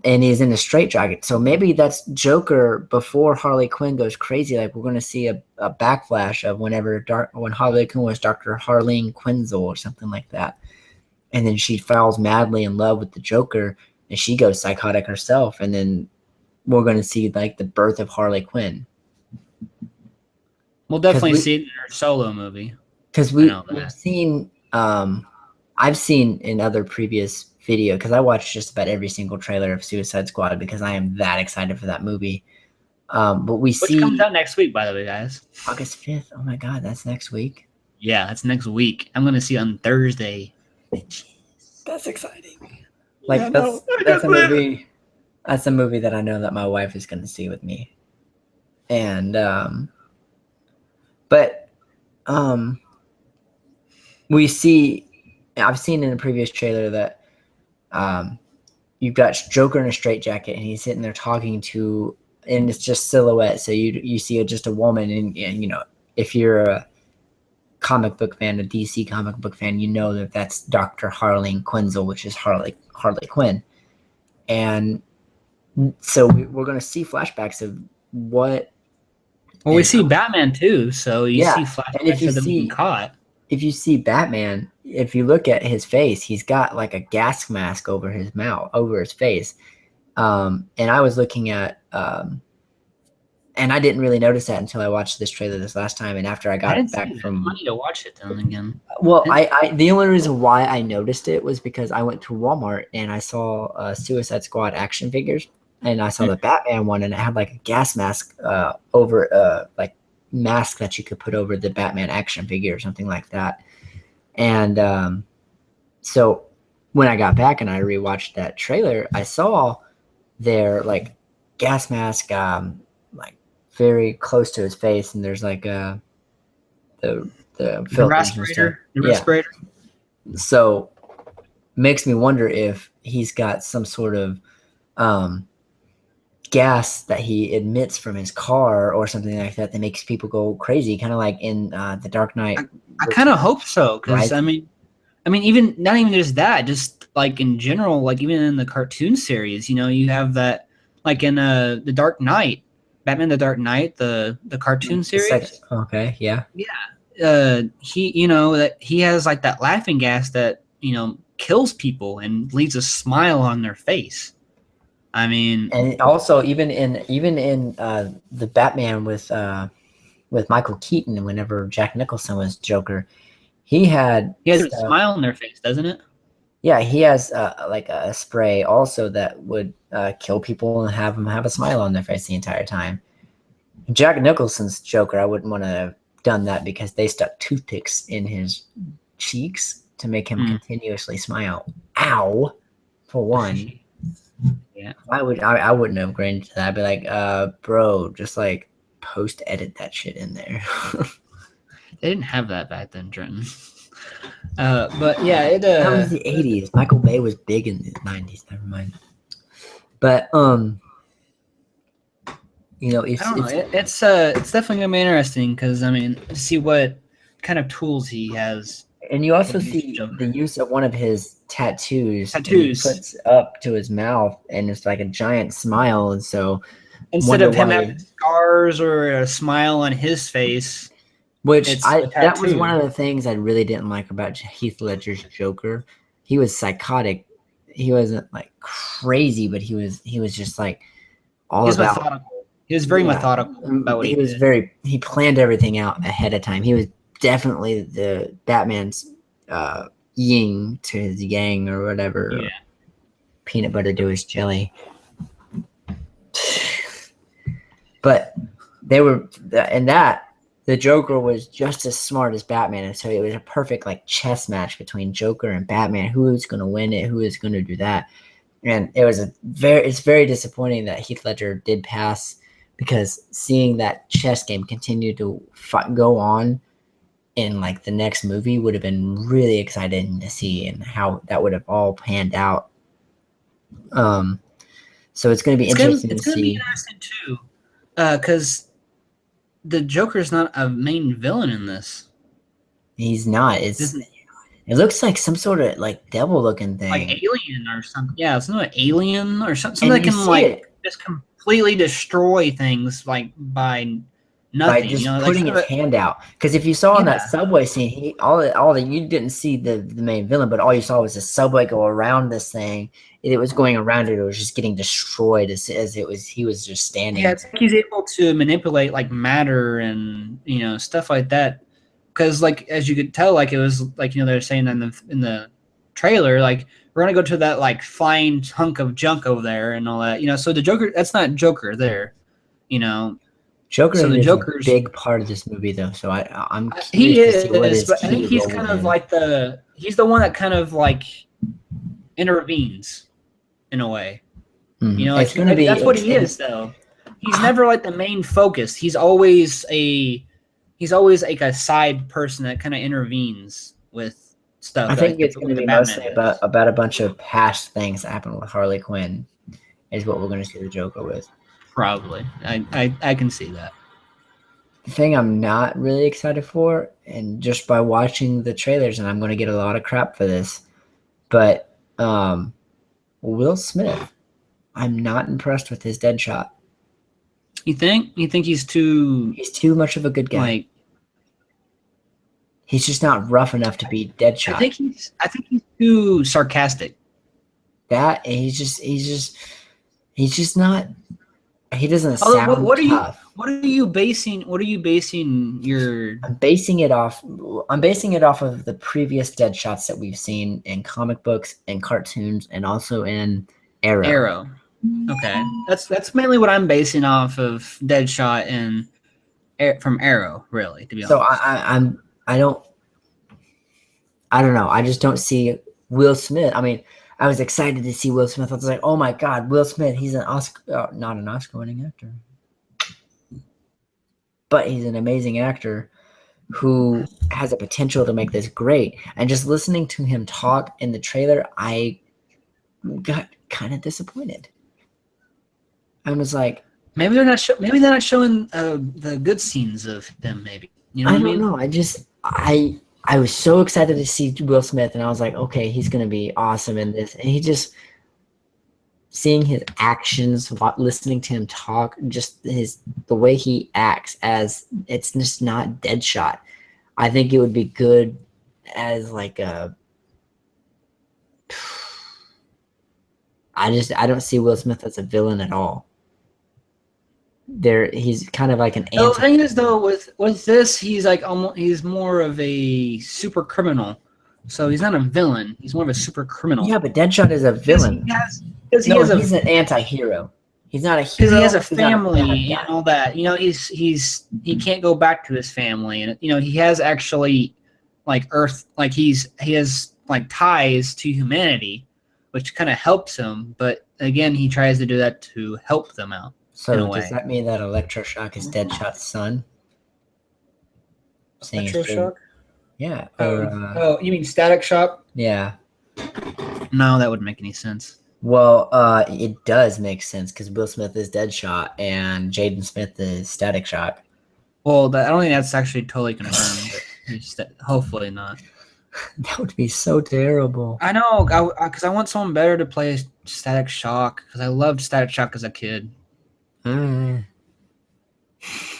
he's in a straitjacket. So maybe that's Joker before Harley Quinn goes crazy. Like we're going to see a backflash of when Harley Quinn was Dr. Harleen Quinzel or something like that. And then she falls madly in love with the Joker and she goes psychotic herself. And then we're going to see like the birth of Harley Quinn. We'll definitely see it in her solo movie. Because we've seen, I've seen in other previous video, because I watched just about every single trailer of Suicide Squad because I am that excited for that movie. But which comes out next week, by the way, guys. August 5th. Oh my God, that's next week. Yeah, that's next week. I'm going to see it on Thursday. That's exciting. Like that's a movie. That's a movie that I know that my wife is going to see with me. And we see. I've seen in a previous trailer that you've got Joker in a straitjacket and he's sitting there talking to, and it's just silhouette. So you see just a woman, and if you're a comic book fan, a DC comic book fan, you know that that's Dr. Harleen Quinzel, which is Harley Quinn, and so we're going to see flashbacks of what. Well, we see Batman too, so you see flashbacks of them being caught. If you see Batman, if you look at his face, he's got like a gas mask over his mouth, over his face. And I was looking at, and I didn't really notice that until I watched this trailer this last time. And after I got it back from, I need to watch it then again. Well, the only reason why I noticed it was because I went to Walmart and I saw Suicide Squad action figures, and I saw the Batman one, and it had like a gas mask over like mask that you could put over the Batman action figure or something like that. And so when I got back and I rewatched that trailer, I saw their like gas mask like very close to his face, and there's like the respirator. The respirator. So makes me wonder if he's got some sort of gas that he emits from his car or something like that makes people go crazy, kind of like in the Dark Knight. I kind of hope so, because I mean even not even just that, just like in general, like even in the cartoon series, you have that, like in the Dark Knight, Batman the Dark Knight, the cartoon series. Okay, yeah. He that he has like that laughing gas that kills people and leaves a smile on their face. I mean, and also even in the Batman with Michael Keaton, whenever Jack Nicholson was Joker, he has a smile on their face, doesn't it? Yeah, he has like a spray also that would kill people and have them have a smile on their face the entire time. Jack Nicholson's Joker, I wouldn't want to have done that because they stuck toothpicks in his cheeks to make him Hmm. continuously smile. Ow, for one. Yeah. I wouldn't have agreed to that. I'd be like, bro, just like post edit that shit in there. They didn't have that back then, Trenton. But yeah, it That was the 80s. Michael Bay was big in the 90s. Never mind. But you know, I don't know. It's definitely gonna be interesting because I mean, to see what kind of tools he has. and you also Use see Joker. the use of one of his tattoos. that Tattoos. he puts up to his mouth, and it's like a giant smile. And so, Instead wonder of him why- having scars or a smile on his face, which It's I a that was tattoo. one of the things I really didn't like about Heath Ledger's Joker. He was psychotic. He wasn't like crazy, but he was just like all he was about. methodical. He was very Yeah. methodical about what he was did. he planned everything out ahead of time. He was definitely the Batman's yin to his yang or whatever. Yeah. Peanut butter to his jelly. But they were in that the Joker was just as smart as Batman, and so it was a perfect like chess match between Joker and Batman. Who is going to win it? Who is going to do that? And it was it's very disappointing that Heath Ledger did pass, because seeing that chess game continue to go on in like the next movie would have been really exciting to see, and how that would have all panned out. So it's going to be interesting It's to gonna be see. interesting too, because the Joker's not a main villain in this. He's not. Isn't It looks like some sort of like devil looking thing. like alien or something. Yeah, it's not an alien or something And that you can see like it just completely destroy things like by by nothing. just you know, putting like his hand out. Because if you saw in that Yeah. subway scene, you didn't see the main villain, but all you saw was the subway go around this thing. It was going around it. It was just getting destroyed as he was just standing. yeah, it's like he's able to manipulate like matter and stuff like that. Because like as you could tell, like it was like they're saying in the trailer, like we're gonna go to that like flying hunk of junk over there and all that. So the Joker, that's not Joker there. Joker so the is Joker's- a big part of this movie, though. So I'm He curious to see what is, his but I think key he's role kind will of be. like he's the one that kind of like intervenes in a way. Mhm. Like, It's gonna be. that's what he is, though. He's never like the main focus. He's always like a side person that kind of intervenes with stuff. I think like it's going to the be Batman mostly does. about a bunch of past things that happened with Harley Quinn, is what we're going to see the Joker with. Probably. I can see that. The thing I'm not really excited for, and just by watching the trailers, and I'm going to get a lot of crap for this, but Will Smith, I'm not impressed with his Deadshot. You think? You think he's too He's too much of a good guy. like? He's just not rough enough to be Deadshot. I think he's too sarcastic. That and he's just not. He doesn't Although, sound what are you? tough. What are you basing your? I'm basing it off of the previous Deadshots that we've seen in comic books and cartoons, and also in Arrow. Okay, that's mainly what I'm basing off of Deadshot and from Arrow, really. To be honest, So I don't know. I just don't see Will Smith. I mean, I was excited to see Will Smith. I was like, oh my God, Will Smith. He's an Oscar, not an Oscar-winning actor, but he's an amazing actor who has a potential to make this great. And just listening to him talk in the trailer, I got kind of disappointed. I was like, maybe they're not showing the good scenes of them. Maybe I don't know. I was so excited to see Will Smith, and I was like, okay, he's gonna be awesome in this. And he just seeing his actions, listening to him talk, just the way he acts, as it's just not Deadshot. I think it would be good as like a. I don't see Will Smith as a villain at all. He's kind of like an The thing is, though, with this, he's like he's more of a super criminal. So he's not a villain. He's more of a super criminal. Yeah, but Deadshot is a villain. He's an anti-hero. He's not a hero. because he has a he's not family bad and guy. all that. He can't go back to his family, and he has actually like Earth. Like he has like ties to humanity, which kind of helps him. But again, he tries to do that to help them out. in a So way. does that mean that Electroshock is Deadshot's son? Saying it's Jaden- Electroshock? Yeah. Or, Oh, you mean Static Shock? yeah. No, that wouldn't make any sense. Well, it does make sense because Will Smith is Deadshot and Jaden Smith is Static Shock. Well, I don't think that's actually totally confirmed. But hopefully not. That would be so terrible. I know, because I want someone better to play Static Shock, because I loved Static Shock as a kid. Mm.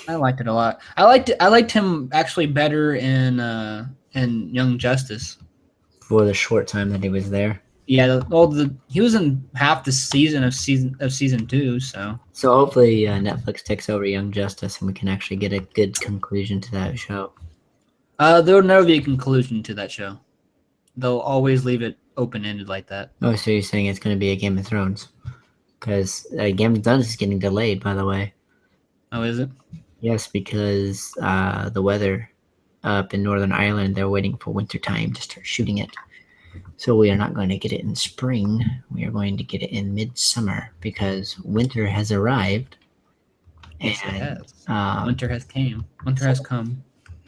I liked it a lot. I liked him actually better in Young Justice. For the short time that he was there. Yeah, he was in half the season of season 2, so hopefully Netflix takes over Young Justice and we can actually get a good conclusion to that show. there will never be a conclusion to that show. They'll always leave it open-ended like that. Oh, so you're saying it's going to be a Game of Thrones? Because Game of Thrones is getting delayed, by the way. Oh, is it? Yes, because the weather up in Northern Ireland, they're waiting for winter time to start shooting it. So we are not going to get it in spring. We are going to get it in midsummer because winter has arrived. Yes, it has. Winter has came. Winter has come.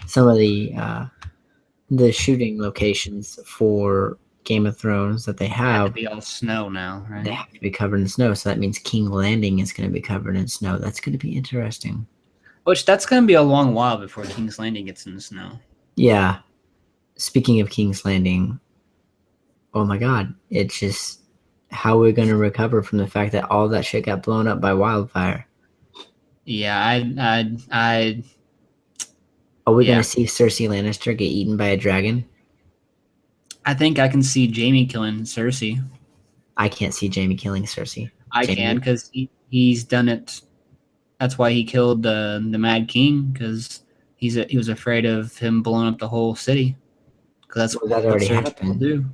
Some of the shooting locations for Game of Thrones that they Have to have, be all snow now, they right? have to be covered in snow. So that means King Landing is going to be covered in snow. That's going to be interesting. Which that's going to be a long while before King's Landing gets in the snow. Yeah. Speaking of King's Landing, oh my God, it's just how we're going to recover from the fact that all that shit got blown up by wildfire. Yeah, I Are we Yeah. going to see Cersei Lannister get eaten by a dragon? think I can see Jamie killing Cersei. I can't see Jaime killing Cersei. I Jamie? can because he's done it. That's why he killed the Mad King, because he was afraid of him blowing up the whole city. Because that's Well, that what already Cersei happened. will do.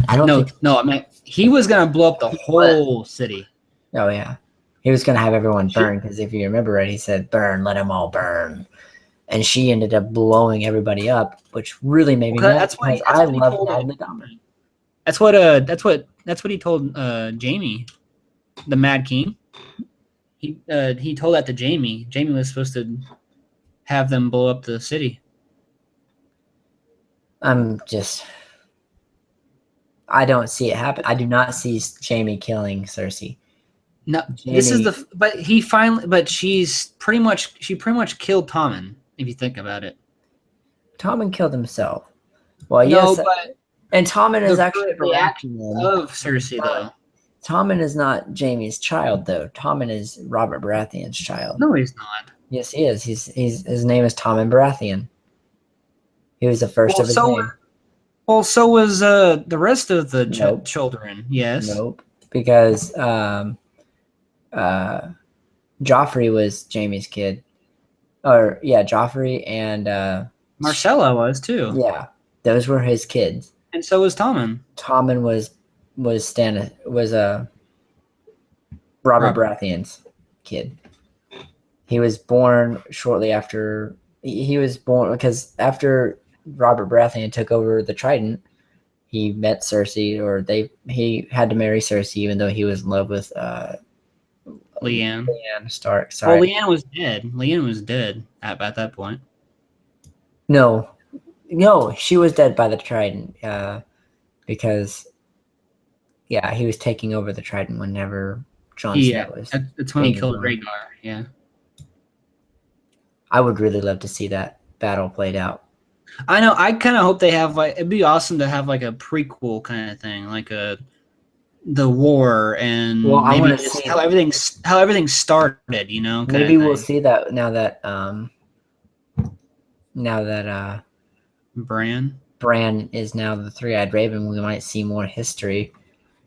I don't No, think. no, I mean he was gonna blow up the whole city. Oh yeah, he was gonna have everyone burn because if you remember right, he said, "Burn, let them all burn," and she ended up blowing everybody up, which really made me Well, mad that's what because I he love told Natalie Dahmer. That's what he told Jamie, the Mad King. He told that to Jamie. Jamie was supposed to have them blow up the city. I don't see it happen. I do not see Jaime killing Cersei. No, this is Jamie- but she pretty much killed Tommen, if you think about it. Tommen killed himself. Well, No, yes, but and Tommen is the actually reaction him. of Cersei though. Tommen is not Jaime's child, though. Tommen is Robert Baratheon's child. No, he's not. Yes, he is. His name is Tommen Baratheon. He was the first of his name. Well, so was the rest of the Nope. children. Yes. Nope, because Joffrey was Jaime's kid, or yeah, Joffrey and Marcella was too. yeah, those were his kids. And so was Tommen. Tommen was Robert Baratheon's kid. He was born shortly after he was born because after Robert Baratheon took over the Trident, he met Cersei, or he had to marry Cersei, even though he was in love with Lyanna. Lyanna Stark. Sorry, Well, Lyanna was dead. Lyanna was dead at that point. no, she was dead by the Trident, because yeah, he was taking over the Trident whenever Jon Yeah, Snow was. that's when he being killed born. Rhaegar. Yeah. I would really love to see that battle played out. I know. I kind of hope they have it'd be awesome to have like a prequel kind of thing, like the war and Well, I maybe wanna just see- how everything started. You know, kind Maybe of we'll thing. see that now that Bran, Bran is now the Three-Eyed Raven. We might see more history.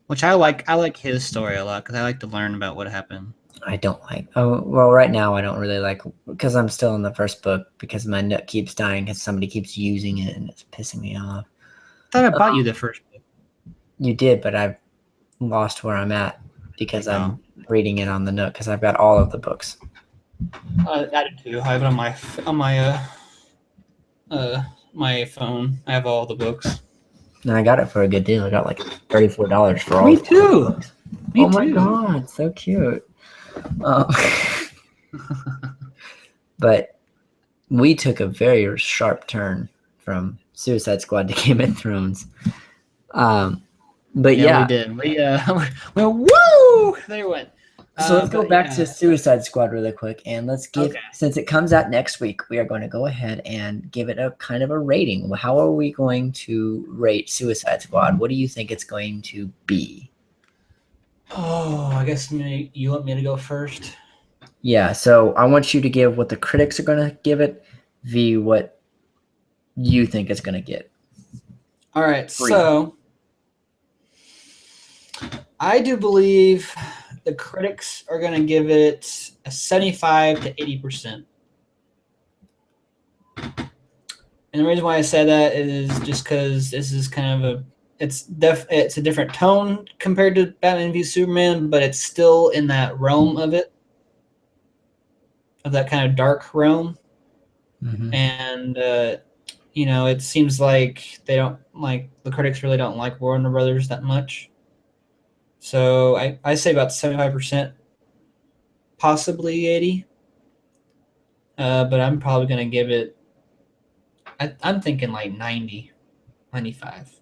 which I like his story a lot because I like to learn about what happened. I don't like. Oh well, right now I don't really like because I'm still in the first book because my nook keeps dying because somebody keeps using it and it's pissing me off. I thought I bought you the first book. You did, but I've lost where I'm at because I'm reading it on the nook because I've got all of the books. I did too. I have it on my my phone. I have all the books. And I got it for a good deal. I got like $34 for all. Me 4 too. books. Me Oh my too. god, so cute. Um, but we took a very sharp turn from Suicide Squad to Game of Thrones. But Yeah, yeah, we did. We well, woo! There you went. so let's go But back yeah. to Suicide Squad really quick, and let's give, Okay. since it comes out next week, we are going to go ahead and give it a kind of a rating. How are we going to rate Suicide Squad? What do you think it's going to be? Oh, I guess you want me to go first? Yeah, so I want you to give what the critics are going to give it, v what you think it's going to get. All right, Free. so I do believe the critics are going to give it a 75 to 80%. And the reason why I say that is just because this is kind of it's a different tone compared to Batman v Superman, but it's still in that realm of it, of that kind of dark realm. Mm-hmm. And it seems like the critics really don't like Warner Brothers that much. So I say about 75%, possibly 80. But I'm probably going to give it, I'm thinking like 90, 95.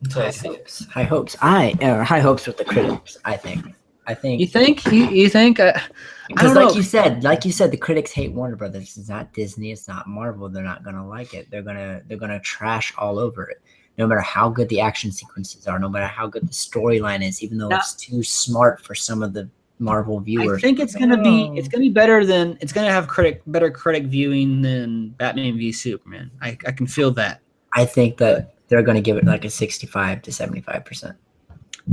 Until I see it. High hopes. High hopes with the critics, I think. You think? You think? I Because don't know. like you said, the critics hate Warner Brothers. It's not Disney. It's not Marvel. They're not gonna like it. They're gonna trash all over it. No matter how good the action sequences are, no matter how good the storyline is, even though it's too smart for some of the Marvel viewers. I think it's gonna be better than it's gonna have better critic viewing than Batman v Superman. I can feel that. I think that they're gonna give it like a 65 to 75%.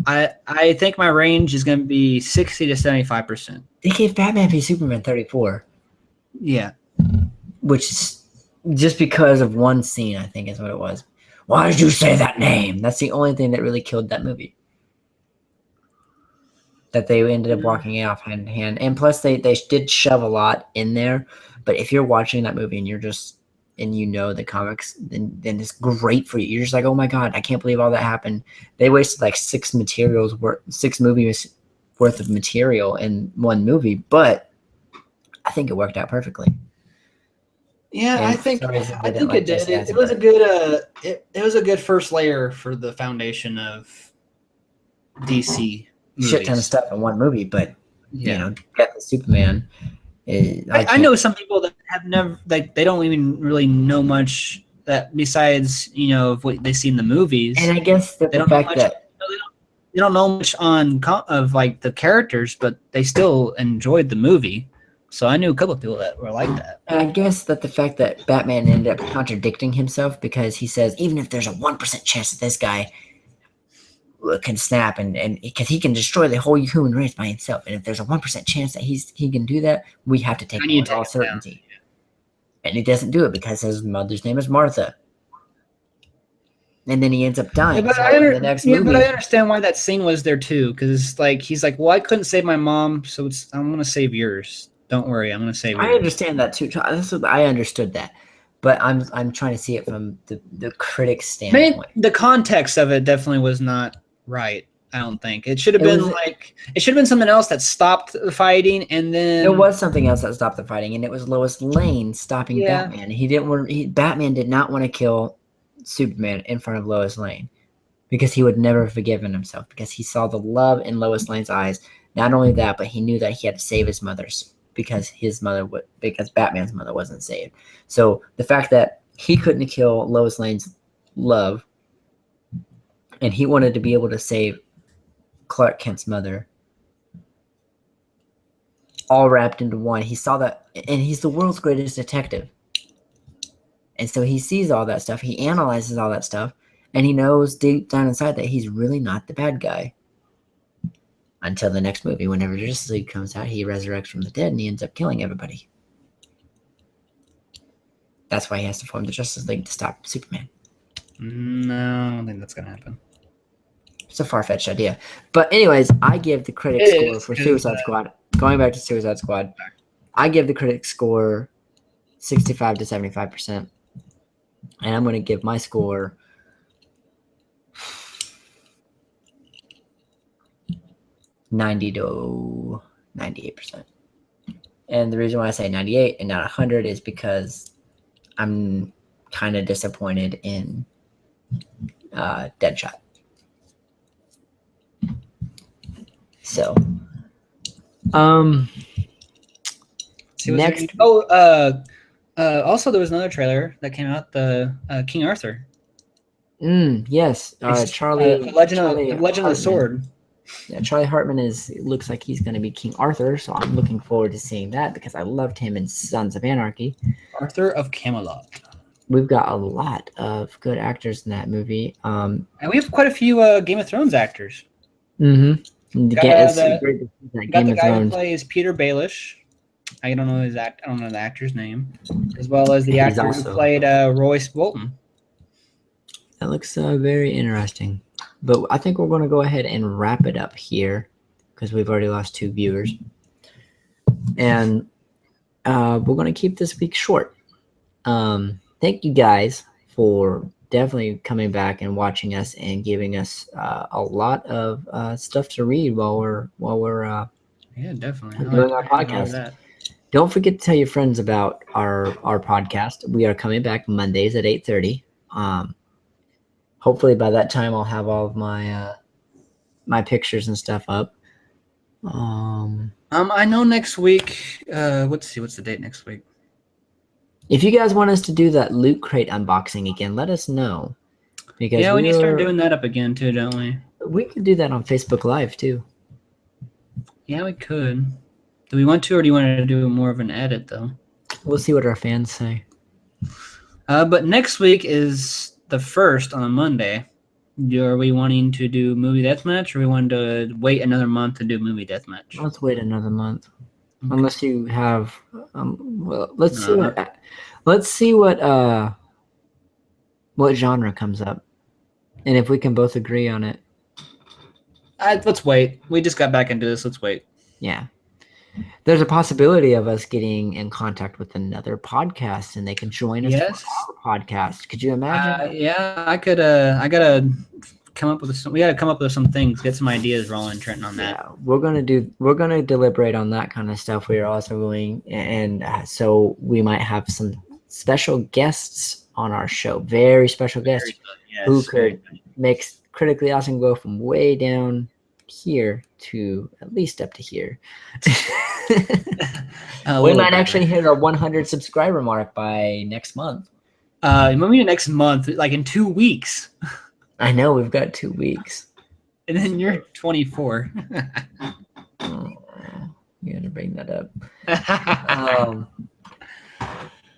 I think my range is going to be 60 to 75%. They gave Batman v Superman 34. Yeah. Which is just because of one scene, I think is what it was. Why did you say that name? That's the only thing that really killed that movie. That they ended up walking it off hand in hand. And plus they did shove a lot in there. But if you're watching that movie and you're just and you know the comics, then it's great for you. You're just like, oh my god, I can't believe all that happened. They wasted like 6 movies worth of material in one movie, but I think it worked out perfectly. Yeah, And I think it did. It was a good it was a good first layer for the foundation of DC movies. Shit ton of stuff in one movie, but get the Superman. I know some people that have never they don't even really know much that besides of what they see in the movies. And I guess the fact that they don't know much of like the characters, but they still enjoyed the movie. So I knew a couple of people that were like that. And I guess that the fact that Batman ended up contradicting himself because he says even if there's a 1% chance that this guy can snap and because he can destroy the whole human race by himself, and if there's a 1% chance that he can do that, we have to take him with all certainty. And he doesn't do it because his mother's name is Martha, and then he ends up dying. Yeah, but the next movie, but I understand why that scene was there too, because he's like, well, I couldn't save my mom, so I'm gonna save yours. Don't worry, I'm gonna save yours. I understand that too. I understood that. But I'm trying to see it from the critic's standpoint. The context of it definitely was not right. I don't think it should have been it should have been something else that stopped the fighting, and then there was something else that stopped the fighting, and it was Lois Lane stopping Batman. Batman did not want to kill Superman in front of Lois Lane because he would never have forgiven himself because he saw the love in Lois Lane's eyes. Not only that, but he knew that he had to save his mother's because Batman's mother wasn't saved. So the fact that he couldn't kill Lois Lane's love and he wanted to be able to save Clark Kent's mother all wrapped into one. He saw that, and he's the world's greatest detective. And so he sees all that stuff. He analyzes all that stuff, and he knows deep down inside that he's really not the bad guy. Until the next movie, whenever Justice League comes out, he resurrects from the dead and he ends up killing everybody. That's why he has to form the Justice League to stop Superman. No, I don't think that's going to happen. It's a far-fetched idea. But anyways, I give the critic score for Suicide Squad. Going back to Suicide Squad, I give the critic score 65 to 75%. And I'm going to give my score 90 to 98%. And the reason why I say 98 and not 100 is because I'm kind of disappointed in Deadshot. So, See what's next, there- also there was another trailer that came out, the King Arthur. yes, Charlie, the Legend of the Hartman. Sword. Yeah, Charlie Hartman looks like he's going to be King Arthur, so I'm looking forward to seeing that because I loved him in Sons of Anarchy. Arthur of Camelot. We've got a lot of good actors in that movie. And we have quite a few Game of Thrones actors. Mm-hmm. Got, It's the- great to see that We got Game the of guy who Thrones. plays Peter Baelish. I don't know I don't know the actor's name, as well as the He's actor also- who played Royce Bolton. That looks very interesting. But I think we're going to go ahead and wrap it up here because we've already lost 2 viewers. And we're going to keep this week short. Thank you guys for definitely coming back and watching us and giving us a lot of stuff to read while we're Yeah, definitely. doing our I like podcast. that. Don't forget to tell your friends about our podcast. We are coming back Mondays at 8:30. Hopefully by that time I'll have all of my my pictures and stuff up. I know next week. Let's see, what's the date next week? If you guys want us to do that Loot Crate unboxing again, let us know. Because Yeah, we need to start doing that up again too, don't we? We could do that on Facebook Live too. Yeah, we could. Do we want to, or do you want to do more of an edit though? We'll see what our fans say. But next week is the 1st on a Monday. Are we wanting to do movie deathmatch, or we want to wait another month to do movie deathmatch? Let's wait another month. Okay. Unless you have well, let's see No. what genre comes up. And if we can both agree on it. Let's wait. We just got back into this. Let's wait. Yeah. There's a possibility of us getting in contact with another podcast and they can join us Yes. for our podcast. Could you imagine? Yeah, I could. I gotta come up with some. We gotta come up with some things. Get some ideas rolling, Trenton, on that. Yeah, we're gonna deliberate on that kind of stuff. We are also going, and so we might have some special guests on our show, very special guests Yes, who very could make Critically Awesome go from way down here to at least up to here. A We little might bit. actually hit our 100 subscriber mark by next month. Maybe next month, like in 2 weeks, I know we've got 2 weeks. and then you're 24. Oh, you had to bring that up.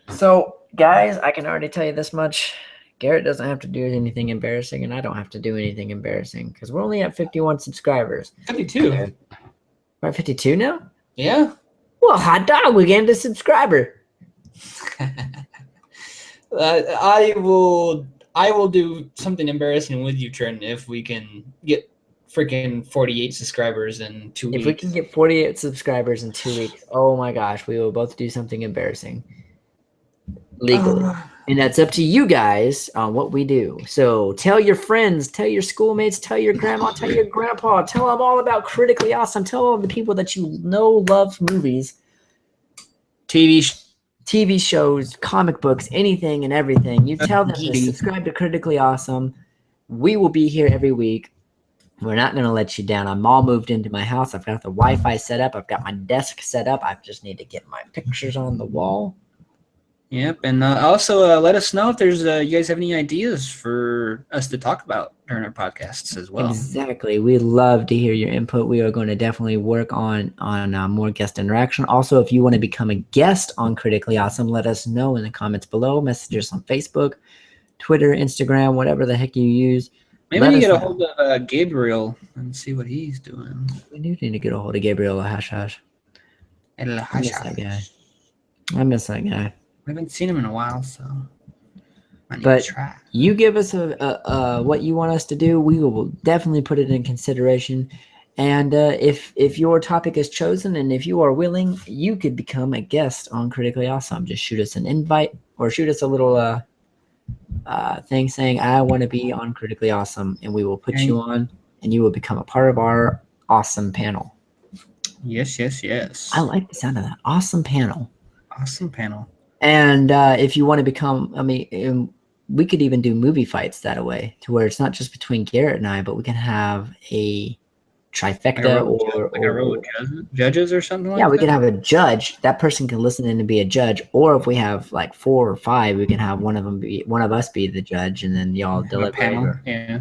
So, guys, I can already tell you this much. Garrett doesn't have to do anything embarrassing, and I don't have to do anything embarrassing because we're only at 51 subscribers. 52. We're at 52 now? Yeah. Well, hot dog, we gained a subscriber. I will do something embarrassing with you, Trenton, if we can get freaking 48 subscribers in 2 weeks. If we can get 48 subscribers in 2 weeks, oh my gosh, we will both do something embarrassing legally. And that's up to you guys on what we do. So tell your friends, tell your schoolmates, tell your grandma, tell your grandpa, tell them all about Critically Awesome. Tell all the people that you know love movies, TV shows, comic books, anything and everything. You tell them to TV. subscribe to Critically Awesome. We will be here every week. We're not going to let you down. I'm all moved into my house. I've got the Wi-Fi set up. I've got my desk set up. I just need to get my pictures on the wall. Yep, and also let us know if there's you guys have any ideas for us to talk about during our podcasts as well. Exactly. We love to hear your input. We are going to definitely work on more guest interaction. Also, if you want to become a guest on Critically Awesome, let us know in the comments below. Message us on Facebook, Twitter, Instagram, whatever the heck you use. Maybe Let we us get a know. hold of Gabriel and see what he's doing. We do need to get a hold of Gabriel Hash Hash. I miss that guy. I miss that guy. We haven't seen him in a while, so I need But to try. you give us a what you want us to do. We will definitely put it in consideration. And if your topic is chosen and if you are willing, you could become a guest on Critically Awesome. Just shoot us an invite or shoot us a little thing saying, I want to be on Critically Awesome. And we will put you on and you will become a part of our awesome panel. Yes. I like the sound of that. Awesome panel. Awesome panel. And if you want to become, we could even do movie fights that way, to where it's not just between Garrett and I, but we can have a trifecta Like a row of judges or something like that? Yeah, we could have a judge. That person can listen in and be a judge. Or if we have like 4 or 5, we can have one of us be the judge, and then y'all deliberate. Panel. Yeah.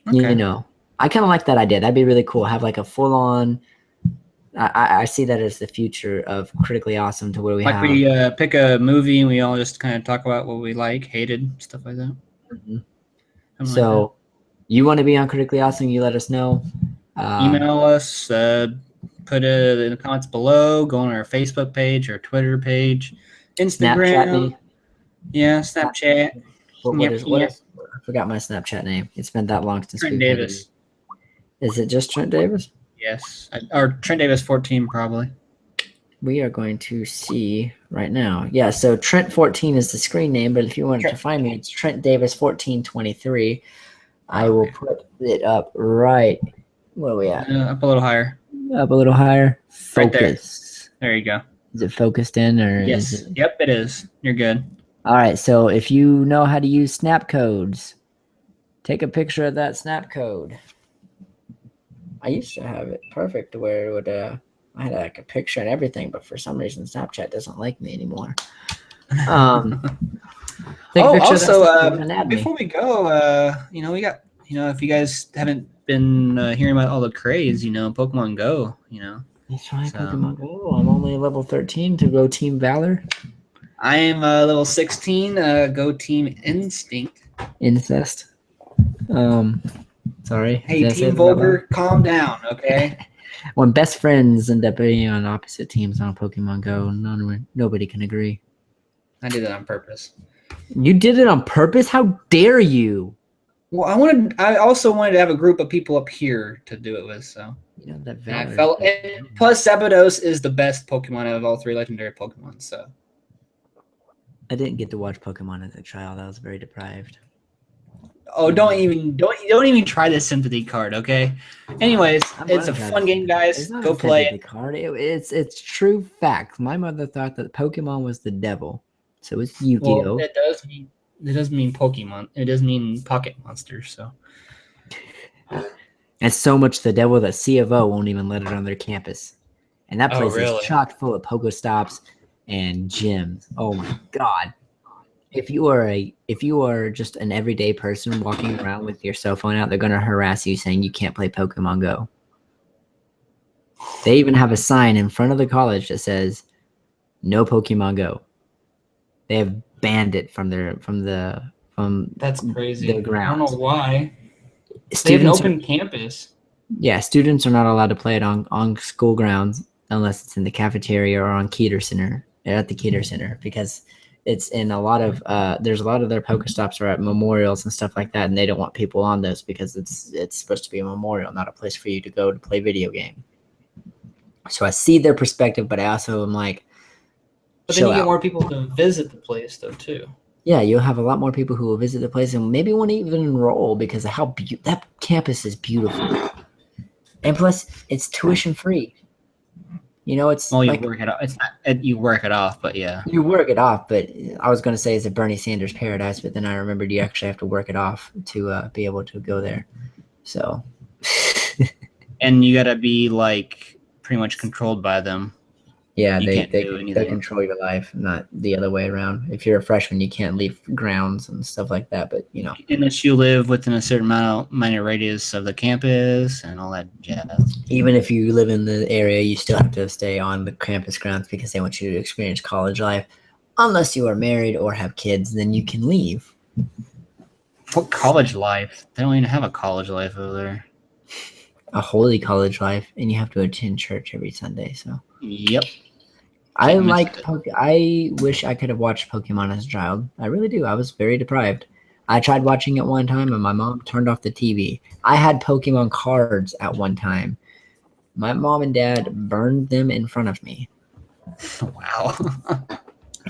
Okay. You know, I kind of like that idea. That'd be really cool. Have like a full on. I see that as the future of Critically Awesome, to where we have. We pick a movie and we all just kind of talk about what we like, hated, stuff like that. Mm-hmm. So, like you want to be on Critically Awesome? You let us know. Email us. Put it in the comments below. Go on our Facebook page or Twitter page, Instagram. Snapchat me. Yeah, Snapchat. What is? I forgot my Snapchat name. It's been that long since Trent Davis. Is it just Trent Davis? Yes, or Trent Davis 14 probably. We are going to see right now. Yeah, so Trent 14 is the screen name, but if you wanted to find me, it's Trent Davis 1423. I will put it up right. Where are we at? Up a little higher. Up a little higher. Focus. Right there you go. Is it focused in or? Yes. Is it... Yep, it is. You're good. All right. So if you know how to use snap codes, take a picture of that snap code. I used to have it perfect where it would. I had like a picture and everything, but for some reason Snapchat doesn't like me anymore. Also, before we go, we got, if you guys haven't been hearing about all the craze, Pokemon Go, That's right, so. Pokemon Go. I'm only level 13 to go Team Valor. I am level 16, go Team Instinct. Incest. Sorry. Hey, Team Vulgar, calm down, okay? When best friends end up being on opposite teams on Pokemon Go, nobody can agree. I did that on purpose. You did it on purpose? How dare you? Well, I also wanted to have a group of people up here to do it with, so. And plus Zapdos is the best Pokemon out of all 3 legendary Pokemon, so. I didn't get to watch Pokemon as a child. I was very deprived. Oh, don't even try the sympathy card, okay? Anyways, it's a fun game, guys. Go play it. Card. It's true fact. My mother thought that Pokemon was the devil, so it's Yu-Gi-Oh. Well, it does mean Pokemon. It does mean pocket monsters. So. And so much the devil that C of O won't even let it on their campus, and that place is chock full of Pokestops and gyms. Oh my god. If you are just an everyday person walking around with your cell phone out, they're going to harass you saying you can't play Pokemon Go. They even have a sign in front of the college that says no Pokemon Go. They have banned it from That's crazy. Their grounds. I don't know why. They have an open campus. Yeah, students are not allowed to play it on school grounds unless it's in the cafeteria or on Keeter Center, at the Keeter Center, because it's in a lot of there's a lot of their Pokestops are at memorials and stuff like that, and they don't want people on those because it's supposed to be a memorial, not a place for you to go to play video game. So I see their perspective, but I also am like, but then you get more people to visit the place though too. Yeah, you'll have a lot more people who will visit the place and maybe won't even enroll because of how that campus is beautiful, and plus it's tuition free. It's you work it off. It's not you work it off, but yeah, you work it off. But I was going to say it's a Bernie Sanders paradise, but then I remembered you actually have to work it off to be able to go there. So, and you got to be like pretty much controlled by them. Yeah, they control your life, not the other way around. If you're a freshman, you can't leave grounds and stuff like that. But unless you live within a certain minor radius of the campus and all that jazz. Even if you live in the area, you still have to stay on the campus grounds because they want you to experience college life. Unless you are married or have kids, then you can leave. What college life? They don't even have a college life over there. A holy college life, and you have to attend church every Sunday. So. Yep. I wish I could have watched Pokemon as a child. I really do. I was very deprived. I tried watching it one time, and my mom turned off the TV. I had Pokemon cards at one time. My mom and dad burned them in front of me. Wow.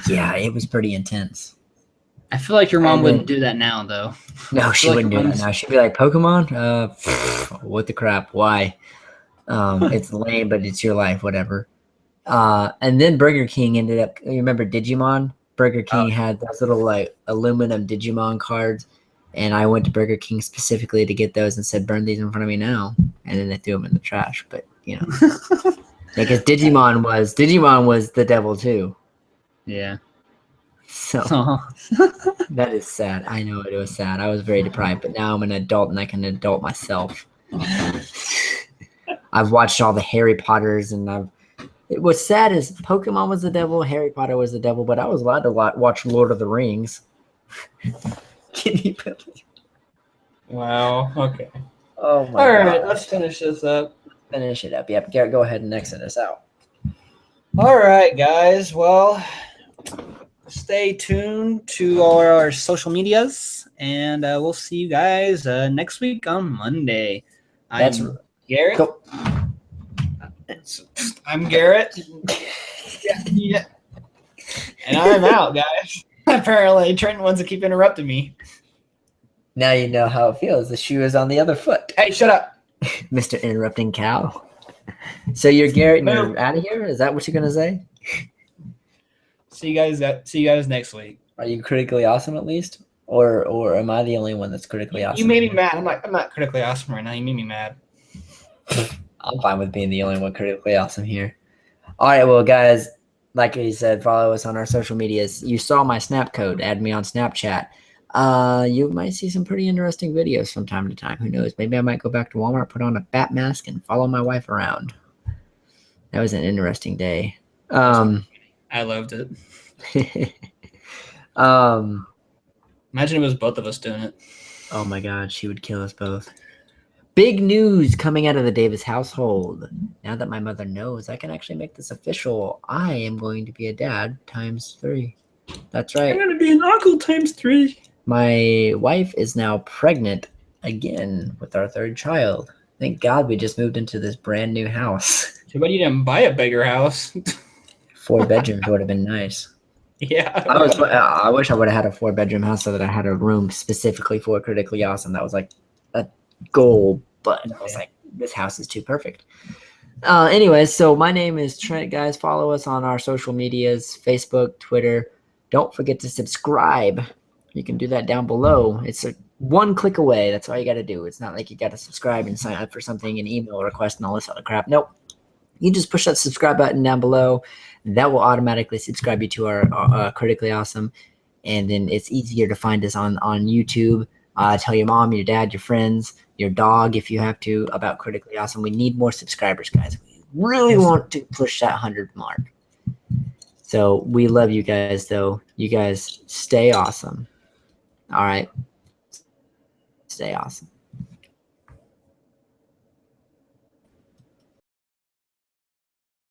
Yeah, it was pretty intense. I feel like your mom And wouldn't then- do that now, though. No, she like wouldn't do that mine's- now. She'd be like, Pokemon? What the crap? Why? It's lame, but it's your life, whatever. And then Burger King ended up. You remember Digimon? Burger King had those little like aluminum Digimon cards, and I went to Burger King specifically to get those and said, "Burn these in front of me now." And then they threw them in the trash. But you know, because Digimon was the devil too. Yeah. So Aw. that is sad. I know it was sad. I was very deprived, but now I'm an adult and I can adult myself. I've watched all the Harry Potters, and what's sad is Pokemon was the devil, Harry Potter was the devil, but I was allowed to watch Lord of the Rings. Can you believe? Wow. Okay. Oh my All god! right. Let's finish this up. Finish it up. Yep, Garrett, go ahead and exit us out. All right, guys. Well, stay tuned to our social medias, and we'll see you guys next week on Monday. That's I'm Garrett. Go. I'm Garrett. Yeah. And I'm out, guys. Apparently, Trent wants to keep interrupting me. Now you know how it feels. The shoe is on the other foot, Hey, shut up. Mr. Interrupting Cow. So you're Garrett and No. you're out of here? Is that what you're gonna say? See you guys next week. Are you critically awesome at least? Or am I the only one that's critically awesome? You made me mad. I'm not critically awesome right now. You made me mad. I'm fine with being the only one critically awesome here. All right, well, guys, like I said, follow us on our social medias. You saw my Snap code. Add me on Snapchat. You might see some pretty interesting videos from time to time. Who knows? Maybe I might go back to Walmart, put on a bat mask, and follow my wife around. That was an interesting day. I loved it. Imagine it was both of us doing it. Oh my God, she would kill us both. Big news coming out of the Davis household. Now that my mother knows, I can actually make this official. I am going to be a dad ×3. That's right. I'm gonna be an uncle ×3. My wife is now pregnant again with our third child. Thank God we just moved into this brand new house. Too bad you didn't buy a bigger house. 4 bedrooms would have been nice. Yeah. I wish I would have had a 4-bedroom house so that I had a room specifically for Critically Awesome. That was like a goal, but I was like, this house is too perfect. Anyways, so my name is Trent, guys. Follow us on our social medias, Facebook, Twitter. Don't forget to subscribe. You can do that down below. It's a 1 click away. That's all you got to do. It's not like you got to subscribe and sign up for something, an email request and all this other crap. Nope. You just push that subscribe button down below. That will automatically subscribe you to our Critically Awesome. And then it's easier to find us on YouTube. Tell your mom, your dad, your friends, your dog, if you have to, about Critically Awesome. We need more subscribers, guys. We really want to push that 100 mark. So we love you guys, though. You guys stay awesome. All right. Stay awesome.